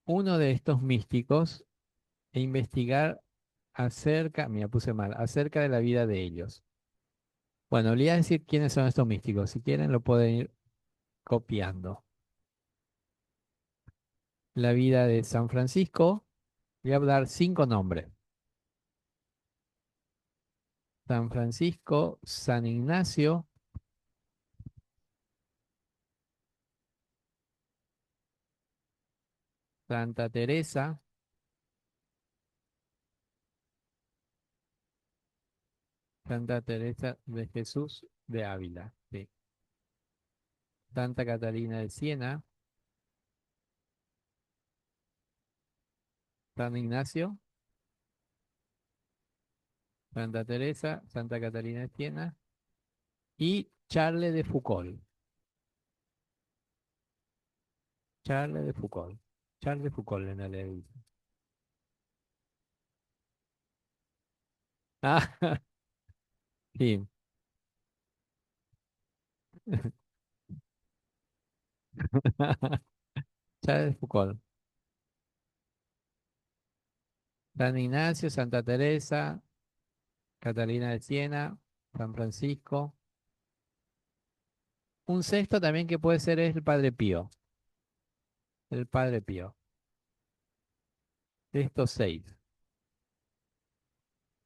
uno de estos místicos e investigar acerca, mira, puse mal, acerca de la vida de ellos. Bueno, le voy a decir quiénes son estos místicos. Si quieren, lo pueden ir copiando. La vida de San Francisco, voy a dar 5 nombres. San Francisco, San Ignacio, Santa Teresa, Santa Teresa de Jesús de Ávila, sí. Santa Catalina de Siena, San Ignacio, Santa Teresa, Santa Catalina de Siena y Charles de Foucault. Charles de Foucault. Charles de Foucault en la ley. Ah, sí. Charles de Foucault. San Ignacio, Santa Teresa, Catalina de Siena, San Francisco. Un sexto también que puede ser es el Padre Pío. El Padre Pío. De estos 6.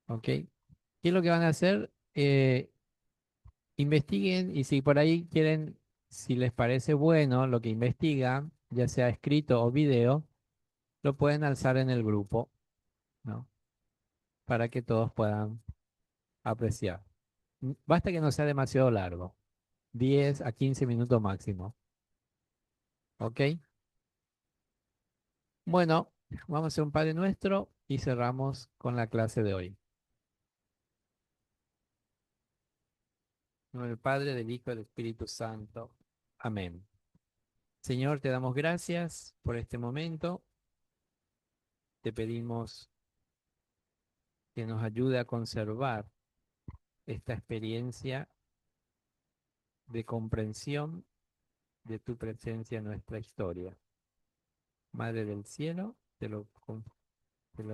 ¿Ok? ¿Qué es lo que van a hacer? Investiguen y si por ahí quieren, si les parece bueno lo que investigan, ya sea escrito o video, lo pueden alzar en el grupo, ¿no? Para que todos puedan apreciar. Basta que no sea demasiado largo. 10 a 15 minutos máximo. ¿Ok? Bueno, vamos a hacer un Padre Nuestro y cerramos con la clase de hoy. En nombre del Padre, del Hijo y del Espíritu Santo. Amén. Señor, te damos gracias por este momento. Te pedimos que nos ayude a conservar esta experiencia de comprensión de tu presencia en nuestra historia. Madre del cielo, te lo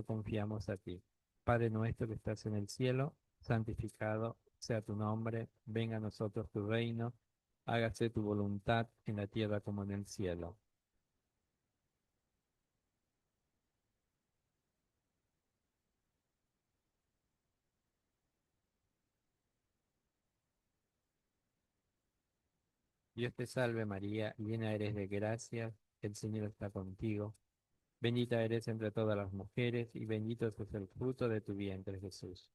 confiamos a ti. Padre nuestro que estás en el cielo, santificado sea tu nombre, venga a nosotros tu reino, hágase tu voluntad en la tierra como en el cielo. Dios te salve María, llena eres de gracia, el Señor está contigo. Bendita eres entre todas las mujeres y bendito es el fruto de tu vientre, Jesús.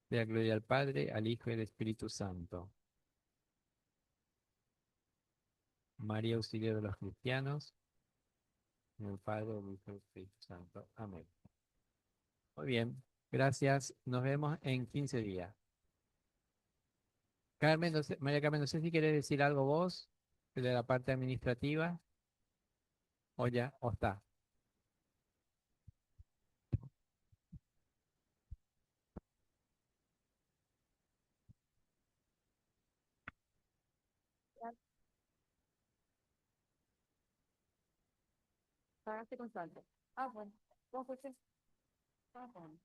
Sea gloria al Padre, al Hijo y al Espíritu Santo. María, auxilio de los cristianos, en el Padre, el Hijo y el Espíritu Santo. Amén. Muy bien, gracias. Nos vemos en 15 días. Carmen, María Carmen, no sé si quieres decir algo vos de la parte administrativa o ya, o está. Pagaste con saldo. Ah, bueno. ¿Cómo fue? Ah, bueno.